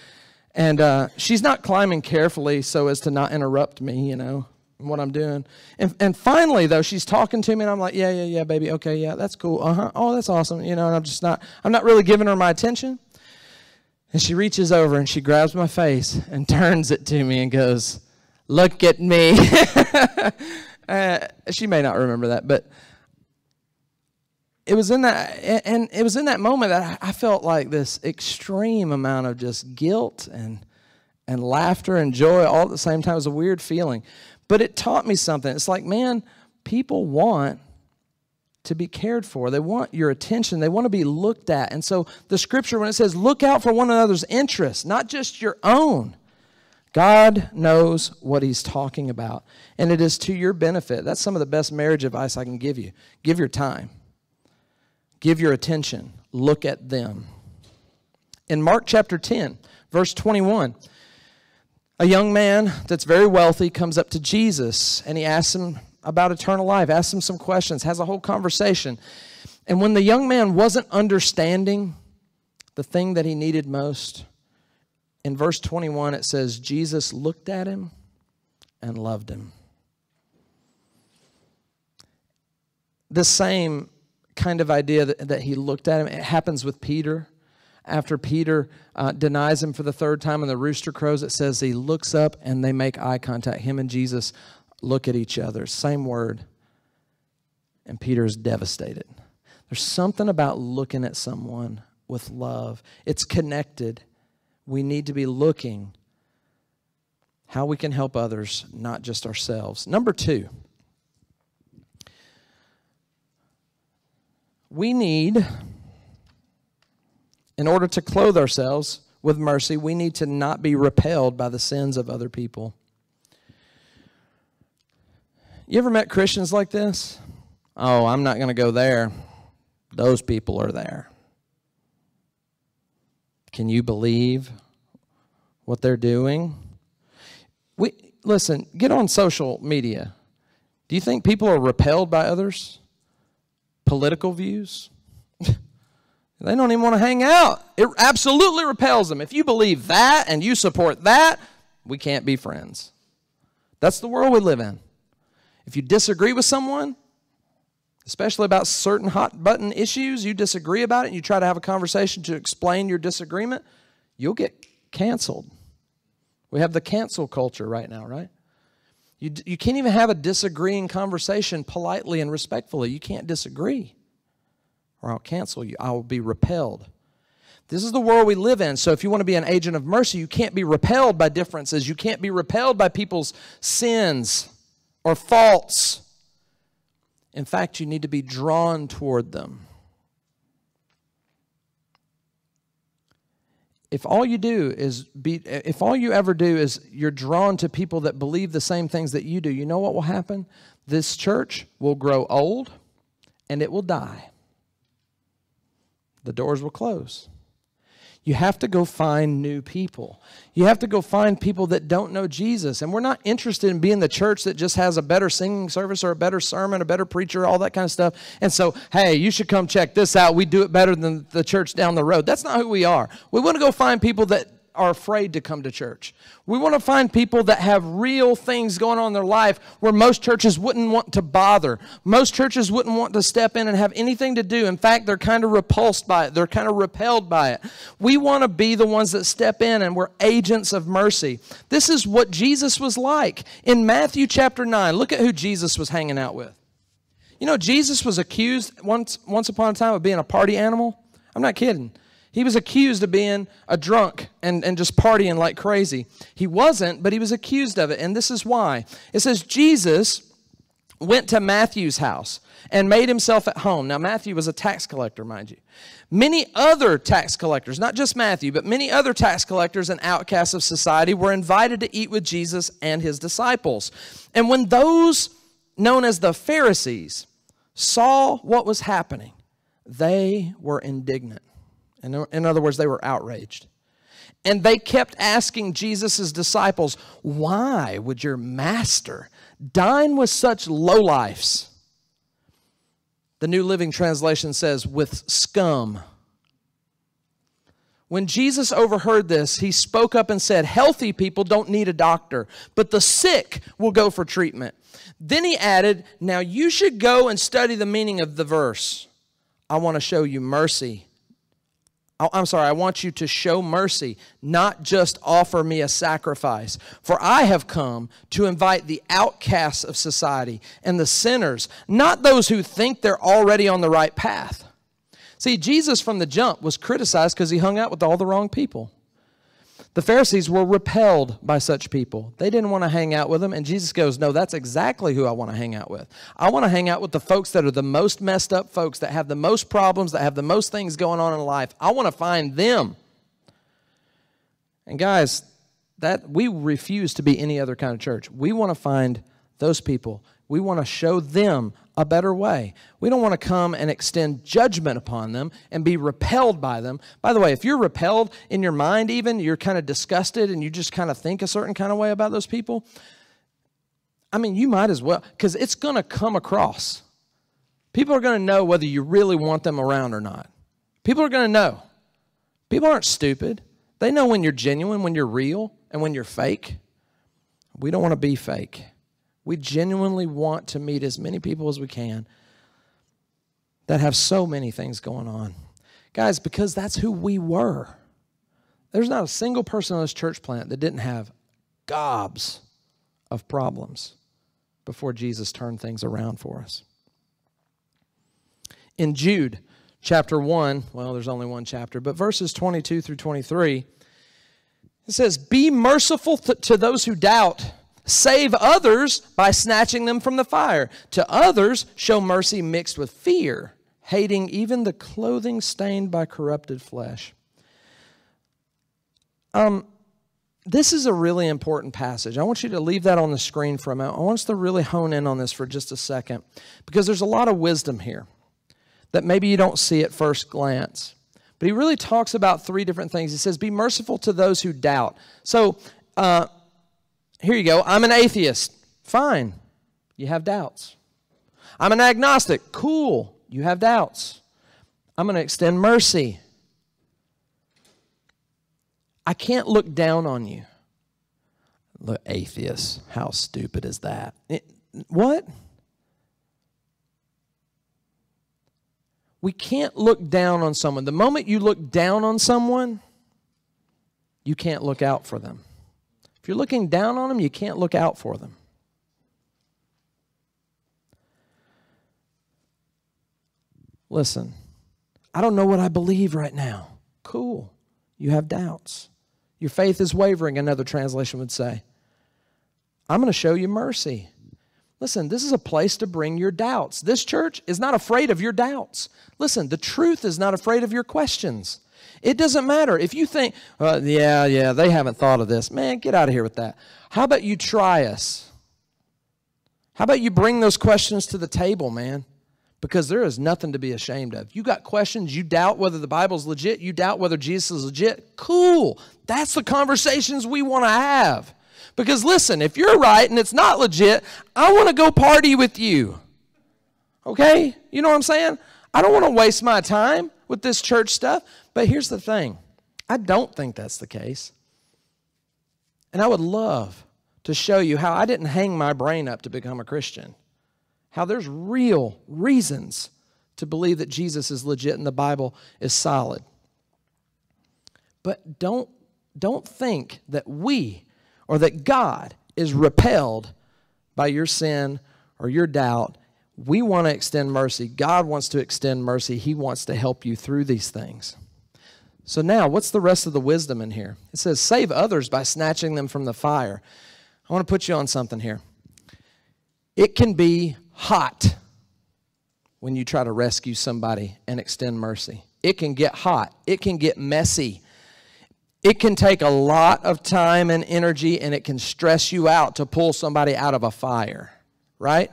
And she's not climbing carefully so as to not interrupt me, you know, what I'm doing. And finally, though, she's talking to me, and I'm like, yeah, baby, okay, yeah, that's cool, oh, that's awesome, you know, and I'm not really giving her my attention. And she reaches over, and she grabs my face and turns it to me and goes, look at me. She may not remember that, but it was in that moment that I felt like this extreme amount of just guilt and laughter and joy all at the same time. It was a weird feeling. But it taught me something. It's like, man, people want to be cared for. They want your attention. They want to be looked at. And so the scripture, when it says, look out for one another's interests, not just your own, God knows what he's talking about. And it is to your benefit. That's some of the best marriage advice I can give you. Give your time. Give your attention. Look at them. In Mark chapter 10, verse 21, A young man that's very wealthy comes up to Jesus, and he asks him about eternal life, asks him some questions, has a whole conversation. And when the young man wasn't understanding the thing that he needed most, in verse 21 it says, Jesus looked at him and loved him. The same kind of idea that he looked at him, it happens with Peter. After Peter denies him for the third time and the rooster crows, it says he looks up and they make eye contact. Him and Jesus look at each other. Same word. And Peter is devastated. There's something about looking at someone with love. It's connected. We need to be looking how we can help others, not just ourselves. Number 2. We need, in order to clothe ourselves with mercy, we need to not be repelled by the sins of other people. You ever met Christians like this? Oh, I'm not going to go there. Those people are there. Can you believe what they're doing? Listen, get on social media. Do you think people are repelled by others' political views? They don't even want to hang out. It absolutely repels them. If you believe that and you support that, we can't be friends. That's the world we live in. If you disagree with someone, especially about certain hot-button issues, you disagree about it, and you try to have a conversation to explain your disagreement, you'll get canceled. We have the cancel culture right now, right? You can't even have a disagreeing conversation politely and respectfully. You can't disagree, or I'll cancel you. I will be repelled. This is the world we live in. So if you want to be an agent of mercy, you can't be repelled by differences. You can't be repelled by people's sins or faults. In fact, you need to be drawn toward them. If all you ever do is you're drawn to people that believe the same things that you do, you know what will happen? This church will grow old and it will die. The doors will close. You have to go find new people. You have to go find people that don't know Jesus. And we're not interested in being the church that just has a better singing service or a better sermon, a better preacher, all that kind of stuff. And so, hey, you should come check this out. We do it better than the church down the road. That's not who we are. We want to go find people that are afraid to come to church. We want to find people that have real things going on in their life where most churches wouldn't want to bother. Most churches wouldn't want to step in and have anything to do. In fact, they're kind of repulsed by it. They're kind of repelled by it. We want to be the ones that step in, and we're agents of mercy. This is what Jesus was like. In Matthew chapter 9, look at who Jesus was hanging out with. You know, Jesus was accused once upon a time of being a party animal. I'm not kidding. He was accused of being a drunk and just partying like crazy. He wasn't, but he was accused of it, and this is why. It says Jesus went to Matthew's house and made himself at home. Now, Matthew was a tax collector, mind you. Many other tax collectors, not just Matthew, but many other tax collectors and outcasts of society were invited to eat with Jesus and his disciples. And when those known as the Pharisees saw what was happening, they were indignant. In other words, they were outraged. And they kept asking Jesus' disciples, why would your master dine with such lowlifes? The New Living Translation says, with scum. When Jesus overheard this, he spoke up and said, healthy people don't need a doctor, but the sick will go for treatment. Then he added, now you should go and study the meaning of the verse. I want to show you mercy. I want you to show mercy, not just offer me a sacrifice. For I have come to invite the outcasts of society and the sinners, not those who think they're already on the right path. See, Jesus from the jump was criticized because he hung out with all the wrong people. The Pharisees were repelled by such people. They didn't want to hang out with them. And Jesus goes, no, that's exactly who I want to hang out with. I want to hang out with the folks that are the most messed up folks, that have the most problems, that have the most things going on in life. I want to find them. And guys, that we refuse to be any other kind of church. We want to find those people. We want to show them a better way. We don't want to come and extend judgment upon them and be repelled by them. By the way, if you're repelled in your mind even, you're kind of disgusted and you just kind of think a certain kind of way about those people, I mean, you might as well, because it's going to come across. People are going to know whether you really want them around or not. People are going to know. People aren't stupid. They know when you're genuine, when you're real, and when you're fake. We don't want to be fake. We genuinely want to meet as many people as we can that have so many things going on. Guys, because that's who we were. There's not a single person on this church plant that didn't have gobs of problems before Jesus turned things around for us. In Jude chapter 1, well, there's only one chapter, but verses 22 through 23, it says, "Be merciful to those who doubt. Save others by snatching them from the fire. To others, show mercy mixed with fear, hating even the clothing stained by corrupted flesh." This is a really important passage. I want you to leave that on the screen for a minute. I want us to really hone in on this for just a second, because there's a lot of wisdom here that maybe you don't see at first glance. But he really talks about three different things. He says, be merciful to those who doubt. So, here you go. I'm an atheist. Fine. You have doubts. I'm an agnostic. Cool. You have doubts. I'm going to extend mercy. I can't look down on you. Look, atheists. How stupid is that? What? We can't look down on someone. The moment you look down on someone, you can't look out for them. If you're looking down on them, you can't look out for them. Listen, I don't know what I believe right now. Cool. You have doubts. Your faith is wavering, another translation would say. I'm going to show you mercy. Listen, this is a place to bring your doubts. This church is not afraid of your doubts. Listen, the truth is not afraid of your questions. It doesn't matter. If you think, yeah, they haven't thought of this. Man, get out of here with that. How about you try us? How about you bring those questions to the table, man? Because there is nothing to be ashamed of. You got questions, you doubt whether the Bible's legit, you doubt whether Jesus is legit. Cool. That's the conversations we want to have. Because listen, if you're right and it's not legit, I want to go party with you. Okay? You know what I'm saying? I don't want to waste my time with this church stuff. But here's the thing. I don't think that's the case. And I would love to show you how I didn't hang my brain up to become a Christian. How there's real reasons to believe that Jesus is legit and the Bible is solid. But don't think that we or that God is repelled by your sin or your doubt. We want to extend mercy. God wants to extend mercy. He wants to help you through these things. So now, what's the rest of the wisdom in here? It says, save others by snatching them from the fire. I want to put you on something here. It can be hot when you try to rescue somebody and extend mercy. It can get hot. It can get messy. It can take a lot of time and energy, and it can stress you out to pull somebody out of a fire, right?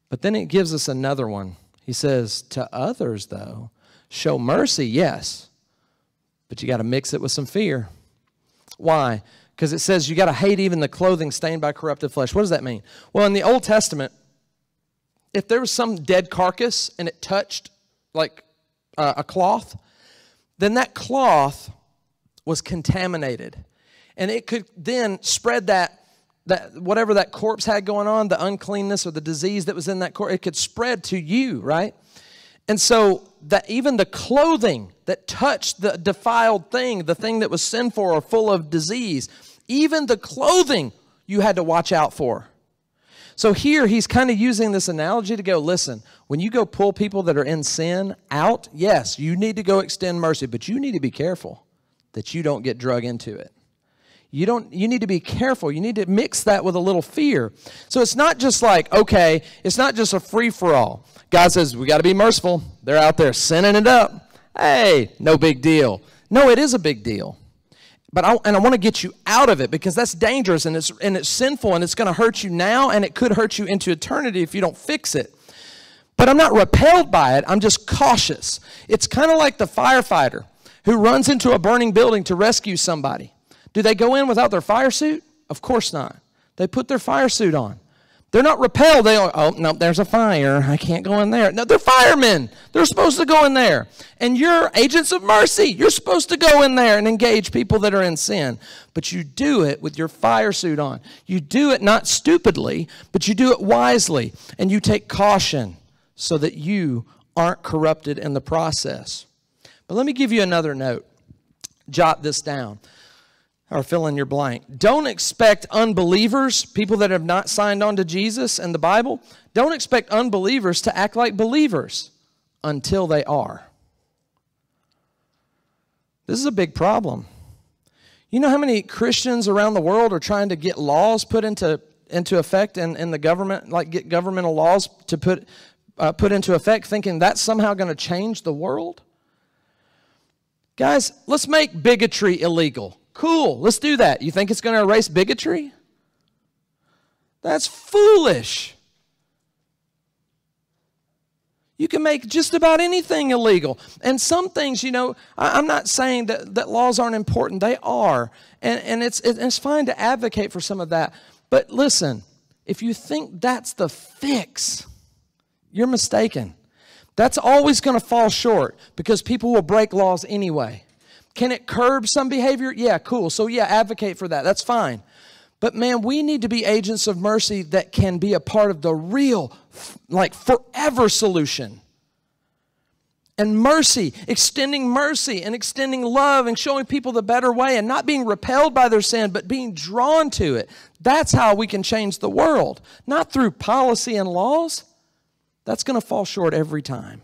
But then it gives us another one. He says, to others, though, show mercy, yes, but you got to mix it with some fear. Why? Because it says you got to hate even the clothing stained by corrupted flesh. What does that mean? Well, in the Old Testament, if there was some dead carcass and it touched like a cloth, then that cloth was contaminated. And it could then spread that whatever that corpse had going on, the uncleanness or the disease that was in that corpse, it could spread to you, right? And so that even the clothing that touched the defiled thing, the thing that was sinful or full of disease, even the clothing you had to watch out for. So here he's kind of using this analogy to go, listen, when you go pull people that are in sin out, yes, you need to go extend mercy, but you need to be careful that you don't get drug into it. You need to be careful. You need to mix that with a little fear. So it's not just like, okay, it's not just a free-for-all. God says, we got to be merciful. They're out there sinning it up. Hey, no big deal. No, it is a big deal. But I want to get you out of it because that's dangerous and it's sinful and it's going to hurt you now and it could hurt you into eternity if you don't fix it. But I'm not repelled by it. I'm just cautious. It's kind of like the firefighter who runs into a burning building to rescue somebody. Do they go in without their fire suit? Of course not. They put their fire suit on. They're not repelled. They go, oh, no, there's a fire. I can't go in there. No, they're firemen. They're supposed to go in there. And you're agents of mercy. You're supposed to go in there and engage people that are in sin. But you do it with your fire suit on. You do it not stupidly, but you do it wisely. And you take caution so that you aren't corrupted in the process. But let me give you another note. Jot this down. Or fill in your blank. Don't expect unbelievers, people that have not signed on to Jesus and the Bible, don't expect unbelievers to act like believers until they are. This is a big problem. You know how many Christians around the world are trying to get laws put into effect in the government, like get governmental laws to put into effect, thinking that's somehow going to change the world? Guys, let's make bigotry illegal. Cool, let's do that. You think it's going to erase bigotry? That's foolish. You can make just about anything illegal. And some things, you know, I'm not saying that laws aren't important. They are. And it's fine to advocate for some of that. But listen, if you think that's the fix, you're mistaken. That's always going to fall short because people will break laws anyway. Can it curb some behavior? Yeah, cool. So yeah, advocate for that. That's fine. But man, we need to be agents of mercy that can be a part of the real, like forever solution. And mercy, extending mercy and extending love and showing people the better way and not being repelled by their sin, but being drawn to it. That's how we can change the world. Not through policy and laws. That's going to fall short every time.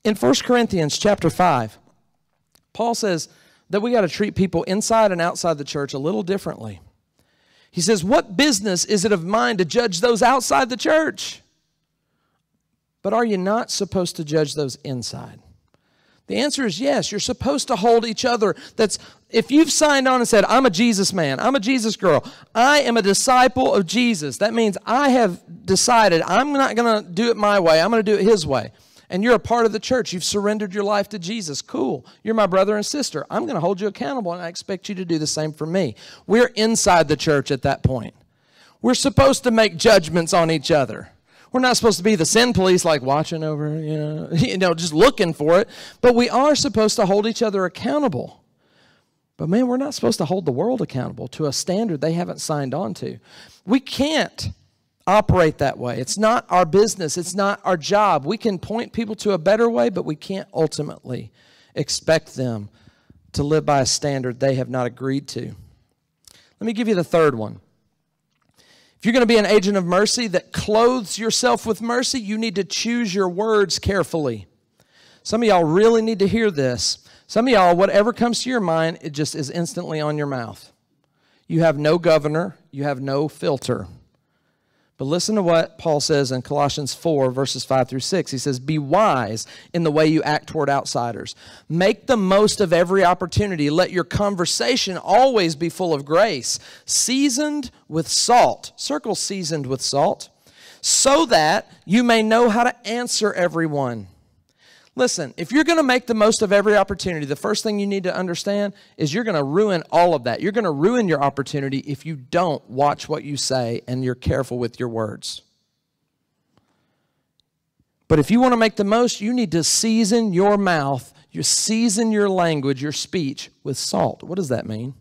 In 1 Corinthians chapter 5, Paul says that we got to treat people inside and outside the church a little differently. He says, what business is it of mine to judge those outside the church? But are you not supposed to judge those inside? The answer is yes. You're supposed to hold each other. If you've signed on and said, I'm a Jesus man, I'm a Jesus girl, I am a disciple of Jesus, that means I have decided I'm not going to do it my way, I'm going to do it his way. And you're a part of the church. You've surrendered your life to Jesus. Cool. You're my brother and sister. I'm going to hold you accountable, and I expect you to do the same for me. We're inside the church at that point. We're supposed to make judgments on each other. We're not supposed to be the sin police, like watching over, just looking for it. But we are supposed to hold each other accountable. But man, we're not supposed to hold the world accountable to a standard they haven't signed on to. We can't operate that way. It's not our business. It's not our job. We can point people to a better way, but we can't ultimately expect them to live by a standard they have not agreed to. Let me give you the third one. If you're going to be an agent of mercy that clothes yourself with mercy, you need to choose your words carefully. Some of y'all really need to hear this. Some of y'all, whatever comes to your mind, it just is instantly on your mouth. You have no governor. You have no filter. But listen to what Paul says in Colossians 4, verses 5 through 6. He says, be wise in the way you act toward outsiders. Make the most of every opportunity. Let your conversation always be full of grace, seasoned with salt. Circle seasoned with salt. So that you may know how to answer everyone. Listen, if you're going to make the most of every opportunity, the first thing you need to understand is you're going to ruin all of that. You're going to ruin your opportunity if you don't watch what you say and you're careful with your words. But if you want to make the most, you need to season your mouth, season your language, your speech with salt. What does that mean?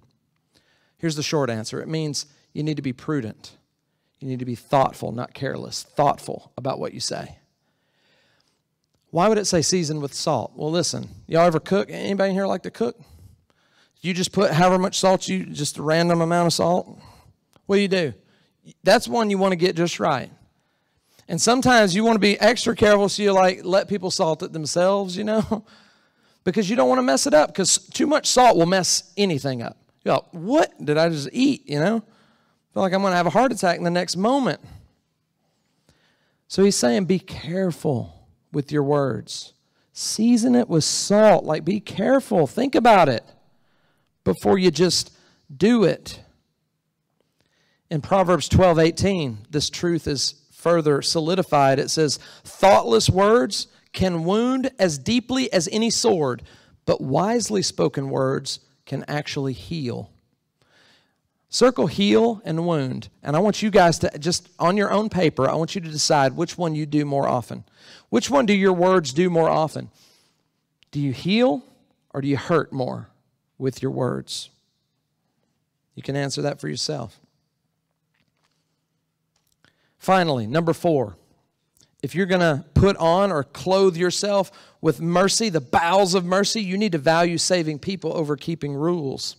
Here's the short answer. It means you need to be prudent. You need to be thoughtful, not careless, thoughtful about what you say. Why would it say seasoned with salt? Well, listen, y'all ever cook? Anybody in here like to cook? You just put however much salt just a random amount of salt? What do? That's one you want to get just right. And sometimes you want to be extra careful so you let people salt it themselves, because you don't want to mess it up, because too much salt will mess anything up. You're like, what did I just eat, I feel like I'm going to have a heart attack in the next moment. So he's saying be careful with your words. Season it with salt. Be careful. Think about it. before you just do it. In Proverbs 12:18, this truth is further solidified. It says, thoughtless words can wound as deeply as any sword, but wisely spoken words can actually heal. Circle heal and wound. And I want you guys to just, on your own paper, I want you to decide which one you do more often. Which one do your words do more often? Do you heal or do you hurt more with your words? You can answer that for yourself. Finally, number 4, if you're going to put on or clothe yourself with mercy, the bowels of mercy, you need to value saving people over keeping rules.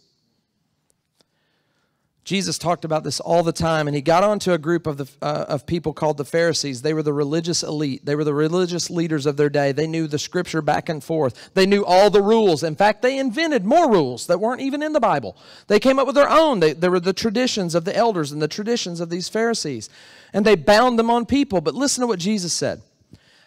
Jesus talked about this all the time, and he got onto a group of people called the Pharisees. They were the religious elite. They were the religious leaders of their day. They knew the scripture back and forth. They knew all the rules. In fact, they invented more rules that weren't even in the Bible. They came up with their own. They were the traditions of the elders and the traditions of these Pharisees, and they bound them on people. But listen to what Jesus said.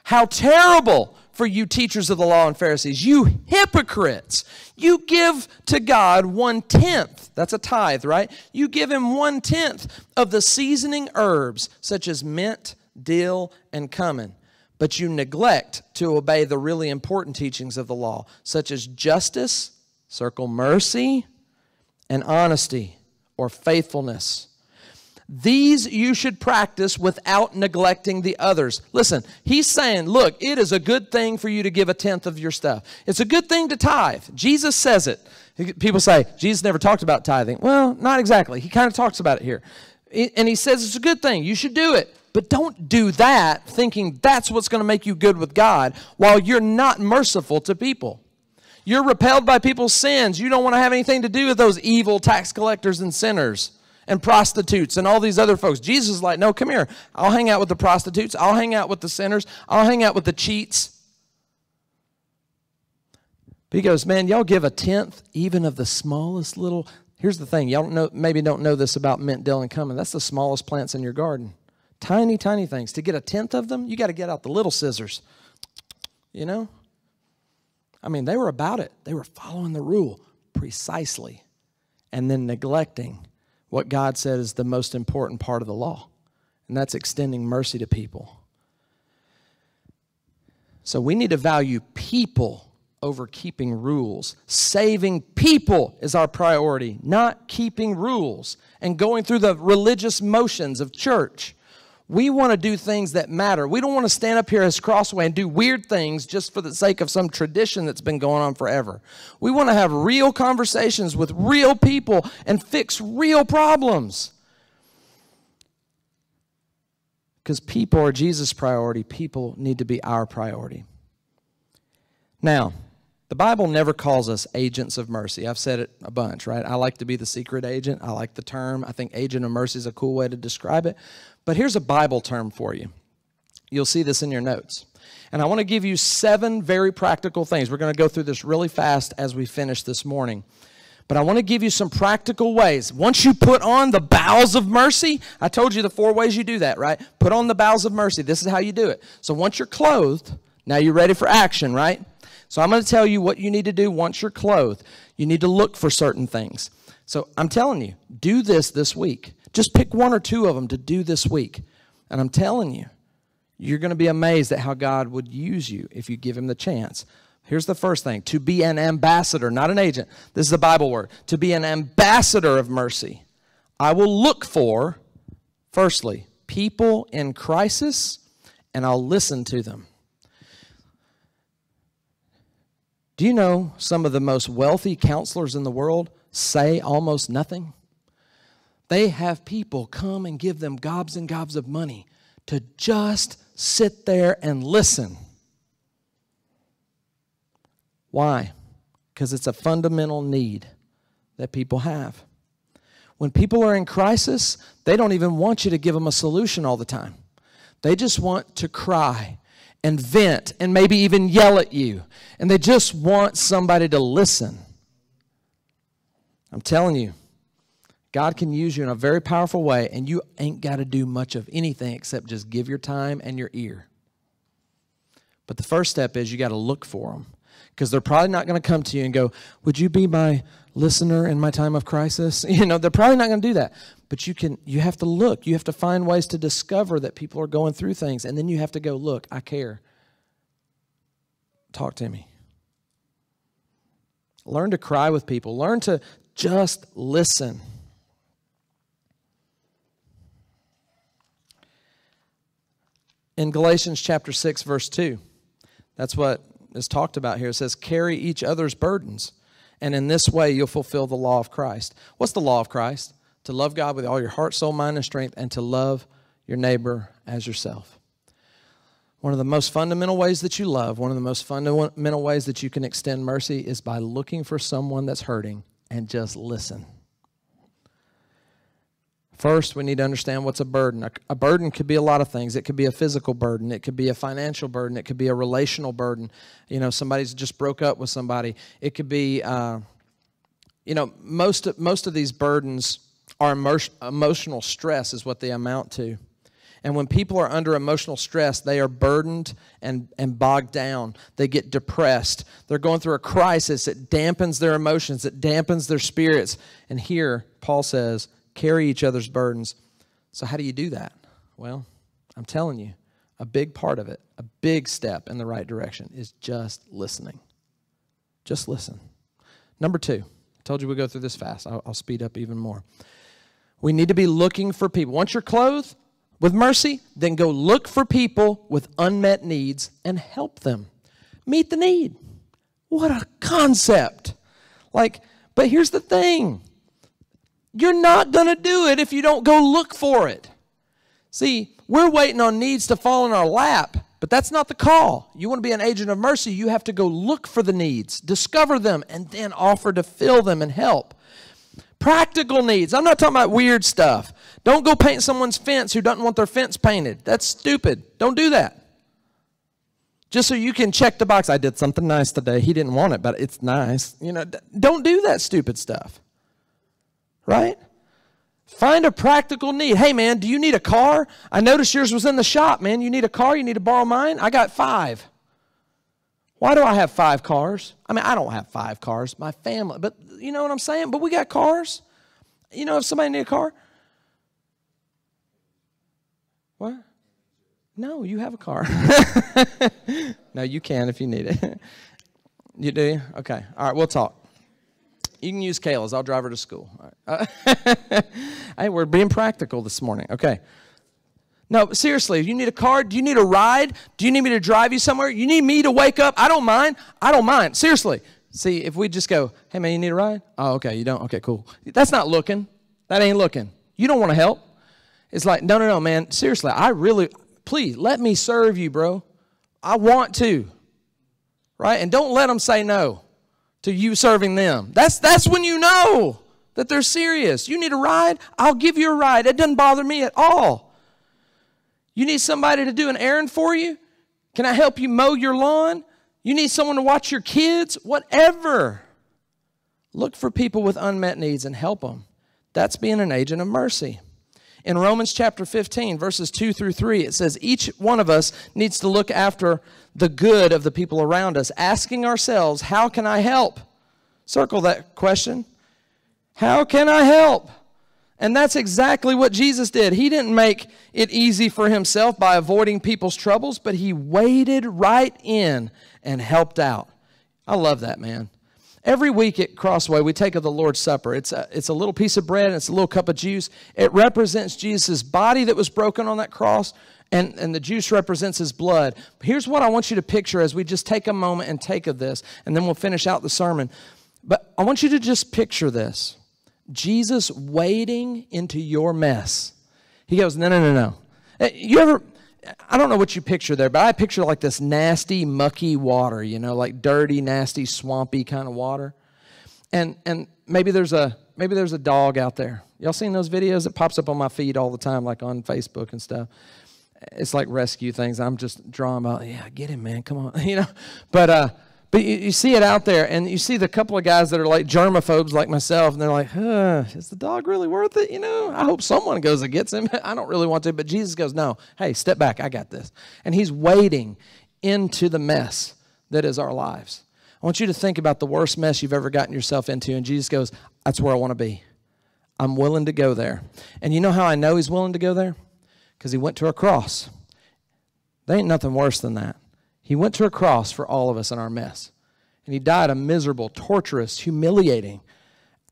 How terrible for you teachers of the law and Pharisees, you hypocrites. You give to God 1/10. That's a tithe, right? You give him 1/10 of the seasoning herbs, such as mint, dill, and cumin. But you neglect to obey the really important teachings of the law, such as justice, circle mercy, and honesty or faithfulness. These you should practice without neglecting the others. Listen, he's saying, look, it is a good thing for you to give 1/10 of your stuff. It's a good thing to tithe. Jesus says it. People say, Jesus never talked about tithing. Well, not exactly. He kind of talks about it here. And he says it's a good thing. You should do it. But don't do that thinking that's what's going to make you good with God while you're not merciful to people. You're repelled by people's sins. You don't want to have anything to do with those evil tax collectors and sinners and prostitutes and all these other folks. Jesus is like, no, come here. I'll hang out with the prostitutes. I'll hang out with the sinners. I'll hang out with the cheats. But he goes, man, y'all give 1/10 even of the smallest little. Here's the thing. Y'all maybe don't know this about mint, dill, and cumin. That's the smallest plants in your garden. Tiny, tiny things. To get 1/10 of them, you got to get out the little scissors. You know? I mean, they were about it. They were following the rule precisely and then neglecting what God said is the most important part of the law, and that's extending mercy to people. So we need to value people over keeping rules. Saving people is our priority, not keeping rules and going through the religious motions of church. We want to do things that matter. We don't want to stand up here as Crossway and do weird things just for the sake of some tradition that's been going on forever. We want to have real conversations with real people and fix real problems. Because people are Jesus' priority. People need to be our priority. Now, the Bible never calls us agents of mercy. I've said it a bunch, right? I like to be the secret agent. I like the term. I think agent of mercy is a cool way to describe it. But here's a Bible term for you. You'll see this in your notes. And I want to give you 7 very practical things. We're going to go through this really fast as we finish this morning. But I want to give you some practical ways. Once you put on the bowels of mercy, I told you the 4 ways you do that, right? Put on the bowels of mercy. This is how you do it. So once you're clothed, now you're ready for action, right? So I'm going to tell you what you need to do once you're clothed. You need to look for certain things. So I'm telling you, do this week. Just pick 1 or 2 of them to do this week. And I'm telling you, you're going to be amazed at how God would use you if you give him the chance. Here's the first thing. To be an ambassador, not an agent. This is a Bible word. To be an ambassador of mercy. I will look for, firstly, people in crisis, and I'll listen to them. Do you know some of the most wealthy counselors in the world say almost nothing? They have people come and give them gobs and gobs of money to just sit there and listen. Why? Because it's a fundamental need that people have. When people are in crisis, they don't even want you to give them a solution all the time. They just want to cry and vent and maybe even yell at you. And they just want somebody to listen. I'm telling you, God can use you in a very powerful way, and you ain't got to do much of anything except just give your time and your ear. But the first step is you got to look for them. Because they're probably not going to come to you and go, would you be my listener in my time of crisis? You know, they're probably not going to do that. But you have to look. You have to find ways to discover that people are going through things. And then you have to go, look, I care. Talk to me. Learn to cry with people. Learn to just listen. In Galatians chapter 6, verse 2, that's what is talked about here. It says, carry each other's burdens, and in this way you'll fulfill the law of Christ. What's the law of Christ? To love God with all your heart, soul, mind, and strength, and to love your neighbor as yourself. One of the most fundamental ways that you love, one of the most fundamental ways that you can extend mercy is by looking for someone that's hurting and just listen. First, we need to understand what's a burden. A burden could be a lot of things. It could be a physical burden. It could be a financial burden. It could be a relational burden. You know, somebody's just broke up with somebody. It could be, most of these burdens are emotional stress is what they amount to. And when people are under emotional stress, they are burdened and bogged down. They get depressed. They're going through a crisis. It dampens their emotions. It dampens their spirits. And here, Paul says, carry each other's burdens. So how do you do that? Well, I'm telling you, a big part of it, a big step in the right direction is just listening. Just listen. Number 2, I told you we'd go through this fast. I'll speed up even more. We need to be looking for people. Once you're clothed with mercy, then go look for people with unmet needs and help them. Meet the need. What a concept. But here's the thing. You're not going to do it if you don't go look for it. See, we're waiting on needs to fall in our lap, but that's not the call. You want to be an agent of mercy, you have to go look for the needs, discover them, and then offer to fill them and help. Practical needs. I'm not talking about weird stuff. Don't go paint someone's fence who doesn't want their fence painted. That's stupid. Don't do that. Just so you can check the box. I did something nice today. He didn't want it, but it's nice. You know, don't do that stupid stuff. Right? Find a practical need. Hey, man, do you need a car? I noticed yours was in the shop, man. You need a car? You need to borrow mine? I got 5. Why do I have 5 cars? I mean, I don't have 5 cars. My family. But you know what I'm saying? But we got cars. You know if somebody need a car? What? No, you have a car. No, you can if you need it. You do? Okay. All right, we'll talk. You can use Kayla's. I'll drive her to school. All right. Hey, we're being practical this morning. Okay. No, seriously, you need a car? Do you need a ride? Do you need me to drive you somewhere? You need me to wake up? I don't mind. I don't mind. Seriously. See, if we just go, hey, man, you need a ride? Oh, okay, you don't? Okay, cool. That's not looking. That ain't looking. You don't want to help. It's like, no, man. Seriously, please, let me serve you, bro. I want to. Right? And don't let them say no to you serving them. That's when you know that they're serious. You need a ride? I'll give you a ride. It doesn't bother me at all. You need somebody to do an errand for you? Can I help you mow your lawn? You need someone to watch your kids? Whatever. Look for people with unmet needs and help them. That's being an agent of mercy. In Romans chapter 15, verses 2 through 3, it says, each one of us needs to look after the good of the people around us, asking ourselves, how can I help? Circle that question. How can I help? And that's exactly what Jesus did. He didn't make it easy for himself by avoiding people's troubles, but he waded right in and helped out. I love that, man. Every week at Crossway, we take of the Lord's Supper. It's a little piece of bread and it's a little cup of juice. It represents Jesus' body that was broken on that cross, and the juice represents his blood. Here's what I want you to picture as we just take a moment and take of this, and then we'll finish out the sermon. But I want you to just picture this. Jesus wading into your mess. He goes, no. I don't know what you picture there, but I picture like this nasty, mucky water, you know, like dirty, nasty, swampy kind of water. And maybe there's a dog out there. Y'all seen those videos? It pops up on my feed all the time, like on Facebook and stuff. It's like rescue things. I'm just drawing about, yeah, get him, man, come on, you know. But you see it out there, and you see the couple of guys that are like germaphobes like myself, and they're like, is the dog really worth it? You know, I hope someone goes and gets him. I don't really want to, but Jesus goes, no, hey, step back, I got this. And he's wading into the mess that is our lives. I want you to think about the worst mess you've ever gotten yourself into, and Jesus goes, that's where I want to be. I'm willing to go there. And you know how I know he's willing to go there? Because he went to a cross. There ain't nothing worse than that. He went to a cross for all of us in our mess. And he died a miserable, torturous, humiliating,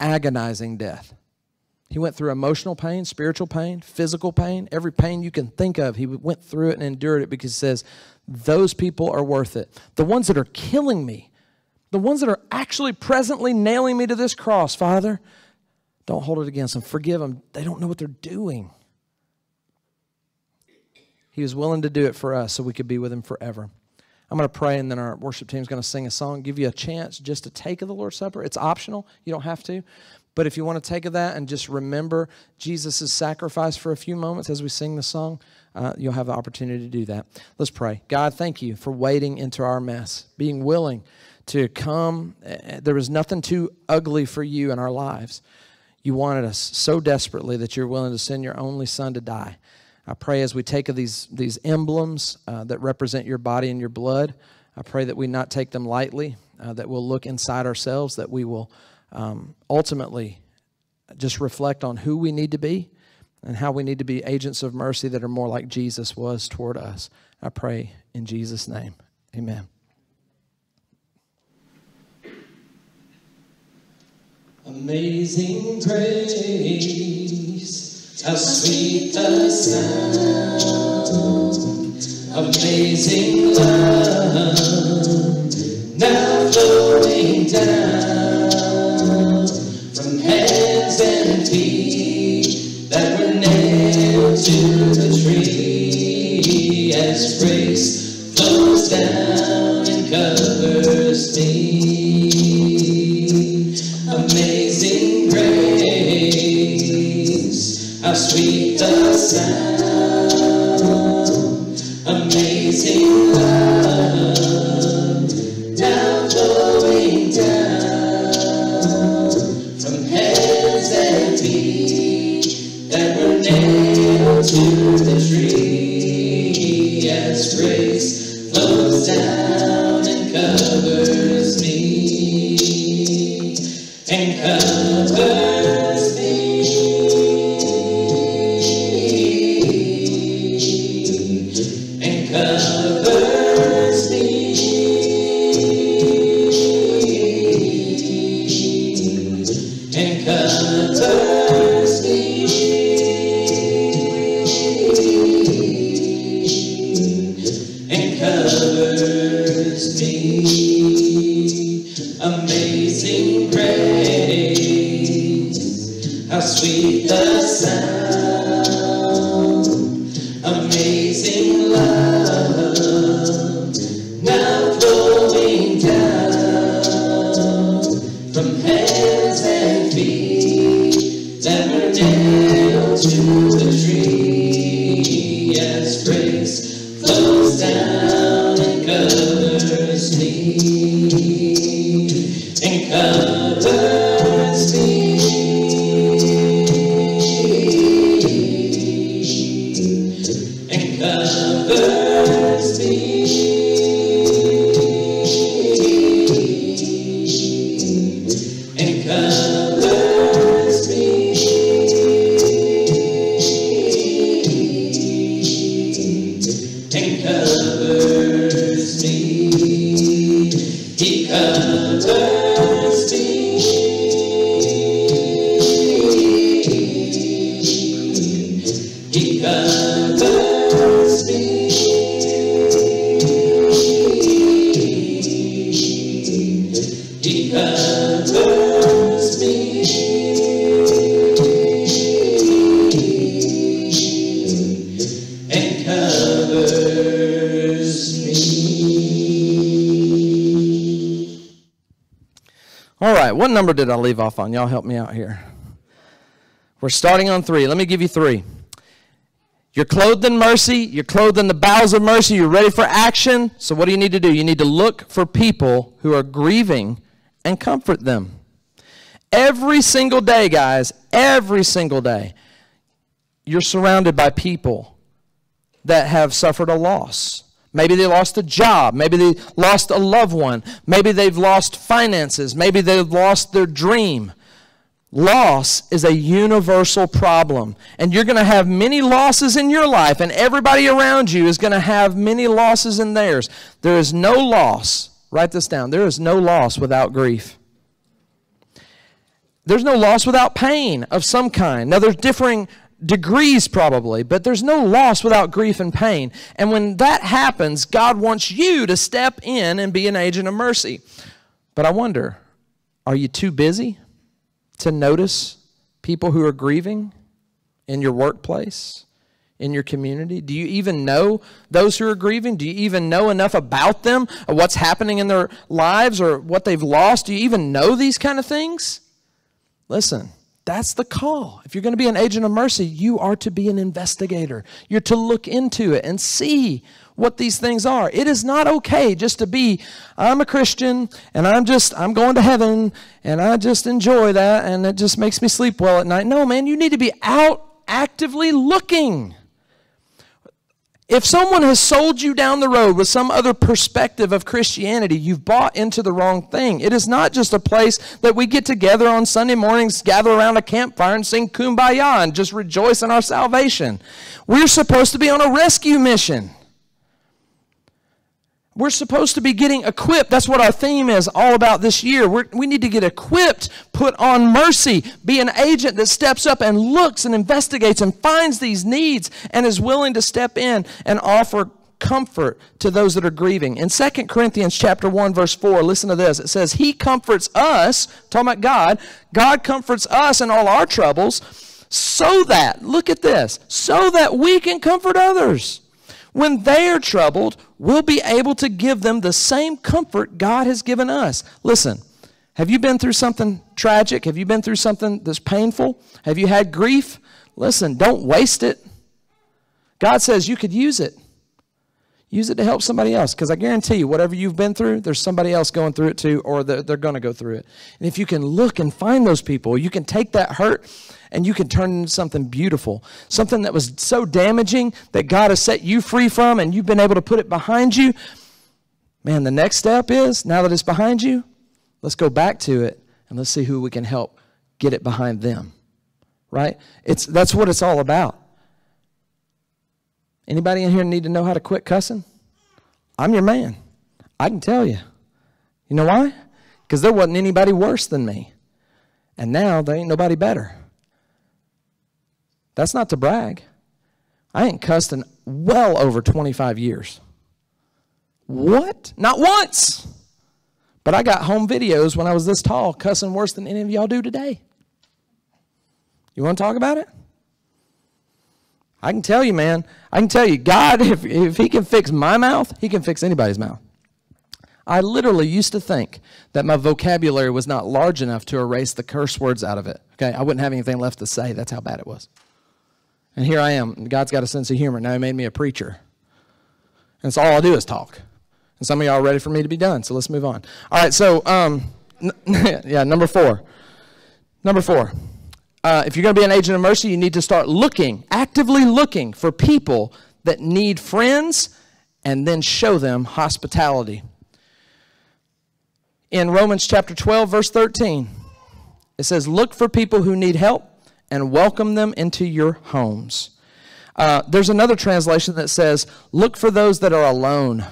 agonizing death. He went through emotional pain, spiritual pain, physical pain, every pain you can think of. He went through it and endured it because he says, those people are worth it. The ones that are killing me, the ones that are actually presently nailing me to this cross, Father, don't hold it against them. Forgive them. They don't know what they're doing. He was willing to do it for us so we could be with him forever. I'm going to pray, and then our worship team is going to sing a song, give you a chance just to take of the Lord's Supper. It's optional. You don't have to. But if you want to take of that and just remember Jesus' sacrifice for a few moments as we sing the song, you'll have the opportunity to do that. Let's pray. God, thank you for wading into our mess, being willing to come. There was nothing too ugly for you in our lives. You wanted us so desperately that you're willing to send your only son to die. I pray as we take of these emblems that represent your body and your blood, I pray that we not take them lightly, that we'll look inside ourselves, that we will ultimately just reflect on who we need to be and how we need to be agents of mercy that are more like Jesus was toward us. I pray in Jesus' name. Amen. Amazing grace, how sweet the sound, amazing love, now flowing down from hands and feet that were nailed to the tree, as grace flows down and covers me. Amazing grace, how sweet the sound, amazing love, now flowing down from hands and feet that were nailed to the tree, as grace flows down and covers me. And covers me, and covers me, and covers me, and covers me. Amazing grace, how sweet the sound, amazing love, now flowing down from hands and feet that were nailed to the tree, as grace flows down and covers me. And covers me, and covers me, and covers me, and covers me. He covers me, he covers me, he covers me, and covers me. All right, what number did I leave off on? Y'all help me out here. We're starting on 3. Let me give you 3. You're clothed in mercy. You're clothed in the bowels of mercy. You're ready for action. So what do you need to do? You need to look for people who are grieving and comfort them. Every single day, guys, every single day, you're surrounded by people that have suffered a loss. Maybe they lost a job. Maybe they lost a loved one. Maybe they've lost finances. Maybe they've lost their dream. Loss is a universal problem. And you're going to have many losses in your life, and everybody around you is going to have many losses in theirs. There is no loss. Write this down. There is no loss without grief. There's no loss without pain of some kind. Now, there's differing degrees probably, but there's no loss without grief and pain. And when that happens, God wants you to step in and be an agent of mercy. But I wonder, are you too busy to notice people who are grieving in your workplace, in your community? Do you even know those who are grieving? Do you even know enough about them, or what's happening in their lives, or what they've lost? Do you even know these kind of things? Listen, that's the call. If you're going to be an agent of mercy, you are to be an investigator. You're to look into it and see what these things are. It is not okay just to be, I'm a Christian, and I'm going to heaven, and I just enjoy that, and it just makes me sleep well at night. No, man, you need to be out actively looking. If someone has sold you down the road with some other perspective of Christianity, you've bought into the wrong thing. It is not just a place that we get together on Sunday mornings, gather around a campfire and sing Kumbaya and just rejoice in our salvation. We're supposed to be on a rescue mission. We're supposed to be getting equipped. That's what our theme is all about this year. We need to get equipped, put on mercy, be an agent that steps up and looks and investigates and finds these needs and is willing to step in and offer comfort to those that are grieving. In 2 Corinthians chapter 1, verse 4, listen to this. It says, He comforts us, talking about God, God comforts us in all our troubles so that, look at this, so that we can comfort others. When they are troubled, we'll be able to give them the same comfort God has given us. Listen, have you been through something tragic? Have you been through something that's painful? Have you had grief? Listen, don't waste it. God says you could use it. Use it to help somebody else, because I guarantee you, whatever you've been through, there's somebody else going through it too, or they're going to go through it. And if you can look and find those people, you can take that hurt and you can turn it into something beautiful, something that was so damaging that God has set you free from, and you've been able to put it behind you. Man, the next step is, now that it's behind you, let's go back to it and let's see who we can help get it behind them, right? That's what it's all about. Anybody in here need to know how to quit cussing? I'm your man. I can tell you. You know why? Because there wasn't anybody worse than me. And now there ain't nobody better. That's not to brag. I ain't cussed in well over 25 years. What? Not once. But I got home videos when I was this tall cussing worse than any of y'all do today. You want to talk about it? I can tell you, man. I can tell you, God, if He can fix my mouth, He can fix anybody's mouth. I literally used to think that my vocabulary was not large enough to erase the curse words out of it. Okay, I wouldn't have anything left to say. That's how bad it was. And here I am. God's got a sense of humor. Now He made me a preacher. And so all I do is talk. And some of y'all are ready for me to be done, so let's move on. All right, so, yeah, number four. Number four. If you're going to be an agent of mercy, you need to start looking, actively looking for people that need friends, and then show them hospitality. In Romans chapter 12, verse 13, it says, look for people who need help and welcome them into your homes. There's another translation that says, look for those that are alone.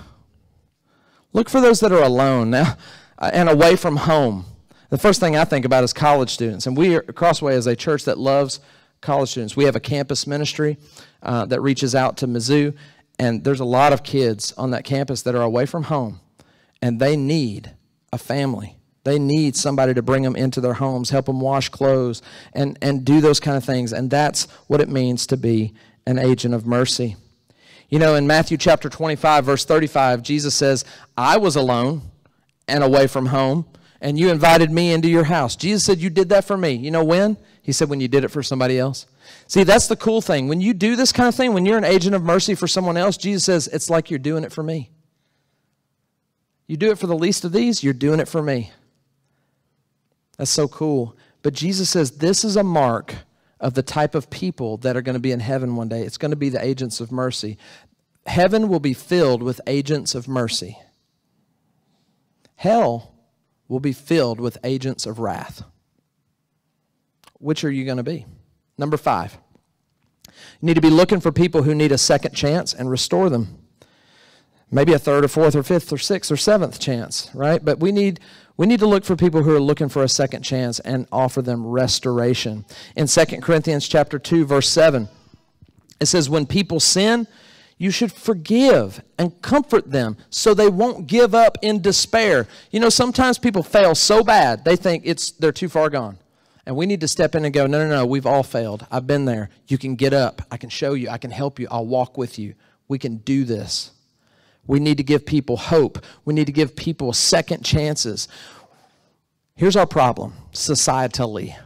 Look for those that are alone now and away from home. The first thing I think about is college students. And we, Crossway, is a church that loves college students. We have a campus ministry that reaches out to Mizzou. And there's a lot of kids on that campus that are away from home. And they need a family. They need somebody to bring them into their homes, help them wash clothes, and do those kind of things. And that's what it means to be an agent of mercy. You know, in Matthew chapter 25, verse 35, Jesus says, I was alone and away from home, and you invited me into your house. Jesus said, you did that for me. You know when? He said, when you did it for somebody else. See, that's the cool thing. When you do this kind of thing, when you're an agent of mercy for someone else, Jesus says, it's like you're doing it for me. You do it for the least of these, you're doing it for me. That's so cool. But Jesus says this is a mark of the type of people that are going to be in heaven one day. It's going to be the agents of mercy. heaven will be filled with agents of mercy. Hell will be filled with agents of wrath. Which are you going to be? Number 5. You need to be looking for people who need a second chance and restore them. Maybe a third or fourth or fifth or sixth or seventh chance, right? But we need to look for people who are looking for a second chance and offer them restoration. In 2 Corinthians chapter 2, verse 7, it says, when people sin, you should forgive and comfort them so they won't give up in despair. You know, sometimes people fail so bad, they think they're too far gone. And we need to step in and go, no, we've all failed. I've been there. You can get up. I can show you. I can help you. I'll walk with you. We can do this. We need to give people hope. We need to give people second chances. Here's our problem, societally.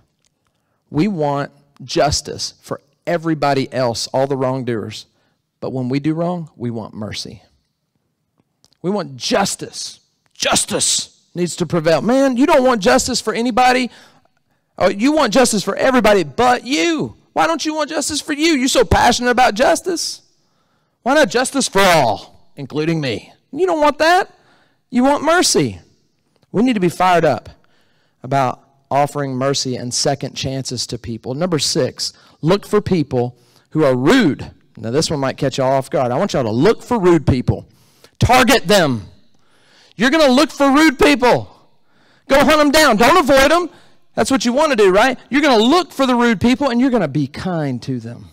We want justice for everybody else, all the wrongdoers. But when we do wrong, we want mercy. We want justice. Justice needs to prevail. Man, you don't want justice for anybody. Oh, you want justice for everybody but you. Why don't you want justice for you? You're so passionate about justice. Why not justice for all, including me? You don't want that. You want mercy. We need to be fired up about offering mercy and second chances to people. Number 6, look for people who are rude. Now, this one might catch y'all off guard. I want y'all to look for rude people. Target them. You're going to look for rude people. Go hunt them down. Don't avoid them. That's what you want to do, right? You're going to look for the rude people, and you're going to be kind to them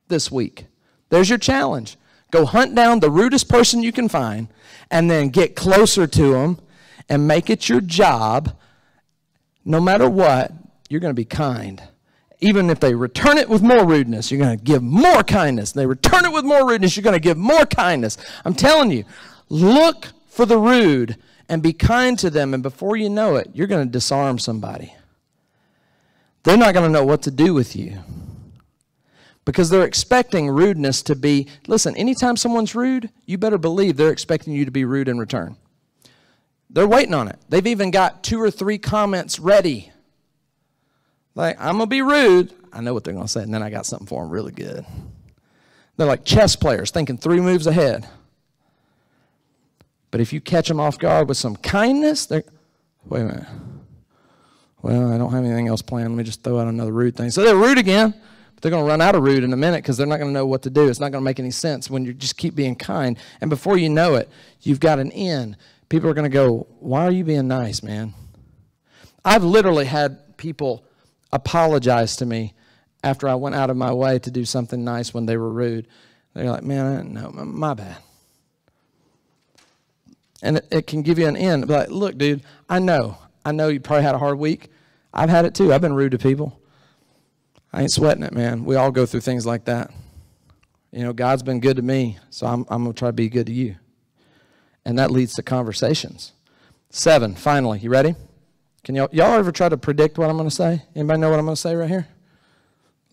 this week. There's your challenge. Go hunt down the rudest person you can find, and then get closer to them and make it your job. No matter what, you're going to be kind. Even if they return it with more rudeness, you're going to give more kindness. They return it with more rudeness, you're going to give more kindness. I'm telling you, look for the rude and be kind to them, and before you know it, you're going to disarm somebody. They're not going to know what to do with you because they're expecting rudeness to be, listen, anytime someone's rude, you better believe they're expecting you to be rude in return. They're waiting on it. They've even got 2 or 3 comments ready. Like, I'm going to be rude. I know what they're going to say, and then I got something for them really good. They're like chess players thinking 3 moves ahead. But if you catch them off guard with some kindness, wait a minute. Well, I don't have anything else planned. Let me just throw out another rude thing. So they're rude again, but they're going to run out of rude in a minute because they're not going to know what to do. It's not going to make any sense when you just keep being kind. And before you know it, you've got an in. People are going to go, why are you being nice, man? I've literally had people apologize to me after I went out of my way to do something nice when they were rude. They're like, man, no, my bad. And it can give you an in. Like, look, dude, I know you probably had a hard week. I've had it too. I've been rude to people. I ain't sweating it, man. We all go through things like that. You know, God's been good to me, so I'm going to try to be good to you. And that leads to conversations. 7, finally. You ready? Can y'all ever try to predict what I'm going to say? Anybody know what I'm going to say right here?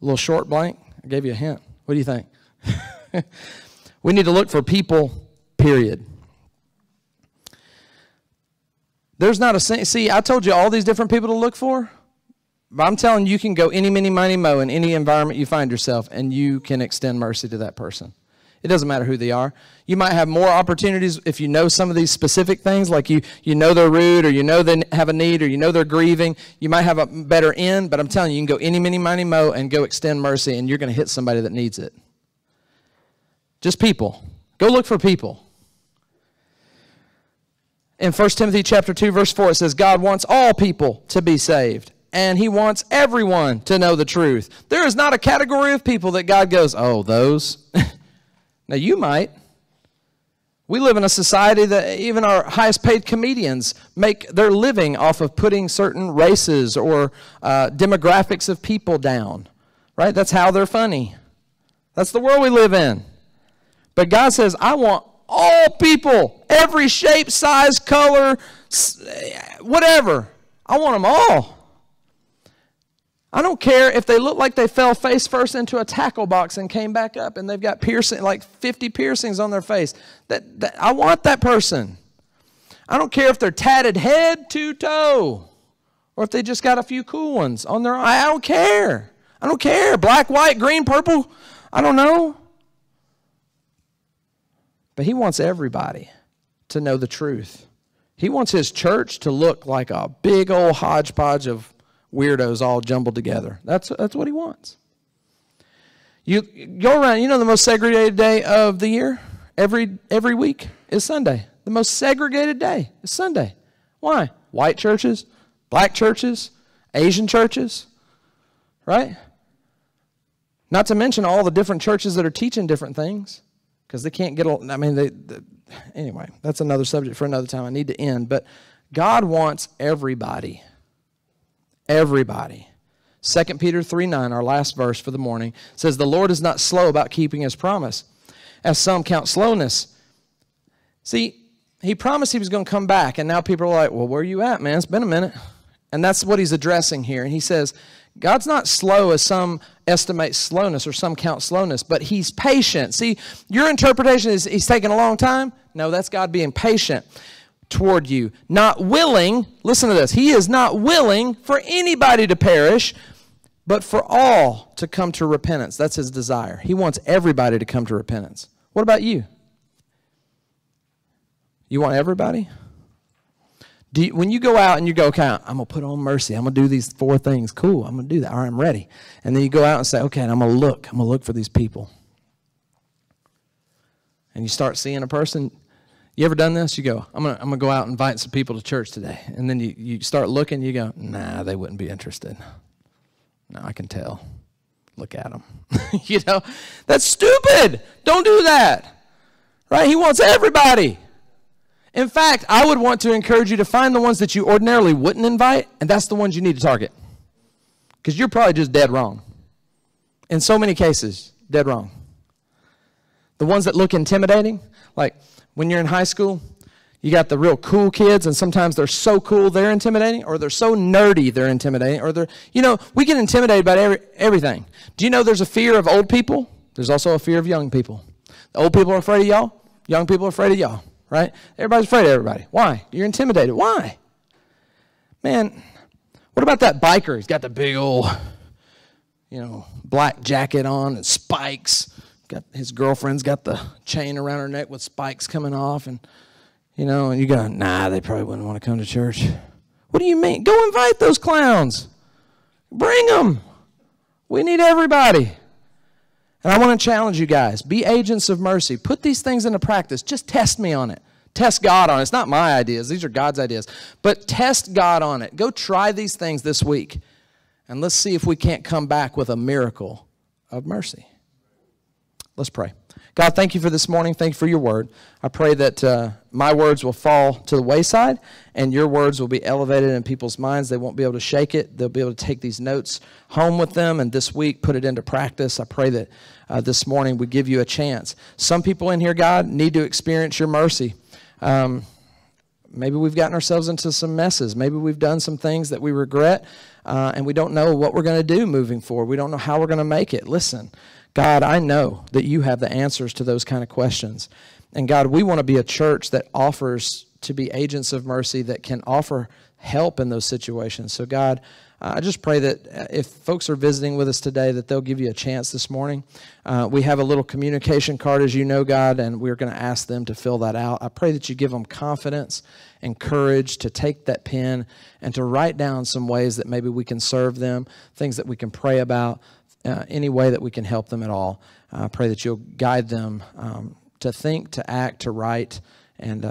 A little short blank. I gave you a hint. What do you think? We need to look for people, period. There's not a, see, I told you all these different people to look for, but I'm telling you, you can go any, mini, miny, mo in any environment you find yourself, and you can extend mercy to that person. It doesn't matter who they are. You might have more opportunities if you know some of these specific things, like you know they're rude, or you know they have a need, or you know they're grieving. You might have a better end, but I'm telling you, you can go any, mini, miny, mo and go extend mercy, and you're going to hit somebody that needs it. Just people. Go look for people. In 1 Timothy chapter 2, verse 4, it says, God wants all people to be saved, and he wants everyone to know the truth. There is not a category of people that God goes, oh, those. Now, you might. We live in a society that even our highest paid comedians make their living off of putting certain races or demographics of people down, right? That's how they're funny. That's the world we live in. But God says, I want all people, every shape, size, color, whatever. I want them all. I don't care if they look like they fell face first into a tackle box and came back up and they've got piercing, like 50 piercings on their face. I want that person. I don't care if they're tatted head to toe or if they just got a few cool ones on their eye. I don't care. I don't care. Black, white, green, purple. I don't know. But he wants everybody to know the truth. He wants his church to look like a big old hodgepodge of weirdos all jumbled together. That's what he wants. You go around, you know the most segregated day of the year? Every week is Sunday. The most segregated day is Sunday. Why? White churches, black churches, Asian churches, right? Not to mention all the different churches that are teaching different things because they can't get, I mean, anyway, that's another subject for another time. I need to end. But God wants everybody. Everybody. 2 Peter 3:9, our last verse for the morning, says, the Lord is not slow about keeping his promise, as some count slowness. See, he promised he was going to come back, and now people are like, well, where are you at, man? It's been a minute. And that's what he's addressing here. And he says, God's not slow as some estimate slowness or some count slowness, but he's patient. See, your interpretation is he's taking a long time. No, that's God being patient toward you. Not willing, listen to this, he is not willing for anybody to perish, but for all to come to repentance. That's his desire. He wants everybody to come to repentance. What about you? You want everybody? When you go out and you go, okay, I'm going to put on mercy. I'm going to do these 4 things. Cool, I'm going to do that. All right, I'm ready. And then you go out and say, okay, and I'm going to look for these people. And you start seeing a person. You ever done this? You go, I'm going to go out and invite some people to church today. And then you start looking, you go, nah, they wouldn't be interested. No, I can tell. Look at them. You know, that's stupid. Don't do that. Right? He wants everybody. In fact, I would want to encourage you to find the ones that you ordinarily wouldn't invite, and that's the ones you need to target. Because you're probably just dead wrong. In so many cases, dead wrong. The ones that look intimidating, like when you're in high school, you got the real cool kids, and sometimes they're so cool they're intimidating, or they're so nerdy they're intimidating, or they're, you know, we get intimidated by everything. Do you know there's a fear of old people? There's also a fear of young people. The old people are afraid of y'all. Young people are afraid of y'all, right? Everybody's afraid of everybody. Why? You're intimidated. Why? Man, what about that biker? He's got the big old, you know, black jacket on and spikes. Got his girlfriend's got the chain around her neck with spikes coming off, and you know, and you go, nah, they probably wouldn't want to come to church. What do you mean? Go invite those clowns. Bring them. We need everybody. And I want to challenge you guys. Be agents of mercy. Put these things into practice. Just test me on it. Test God on it. It's not my ideas. These are God's ideas. But test God on it. Go try these things this week. And let's see if we can't come back with a miracle of mercy. Let's pray. God, thank you for this morning. Thank you for your word. I pray that my words will fall to the wayside and your words will be elevated in people's minds. They won't be able to shake it. They'll be able to take these notes home with them and this week put it into practice. I pray that this morning we give you a chance. Some people in here, God, need to experience your mercy. Maybe we've gotten ourselves into some messes. Maybe we've done some things that we regret and we don't know what we're going to do moving forward. We don't know how we're going to make it. Listen. God, I know that you have the answers to those kind of questions. And God, we want to be a church that offers to be agents of mercy that can offer help in those situations. So God, I just pray that if folks are visiting with us today, that they'll give you a chance this morning. We have a little communication card, as you know, God, and we're going to ask them to fill that out. I pray that you give them confidence and courage to take that pen and to write down some ways that maybe we can serve them, things that we can pray about, any way that we can help them at all. I pray that you'll guide them to think, to act, to write, and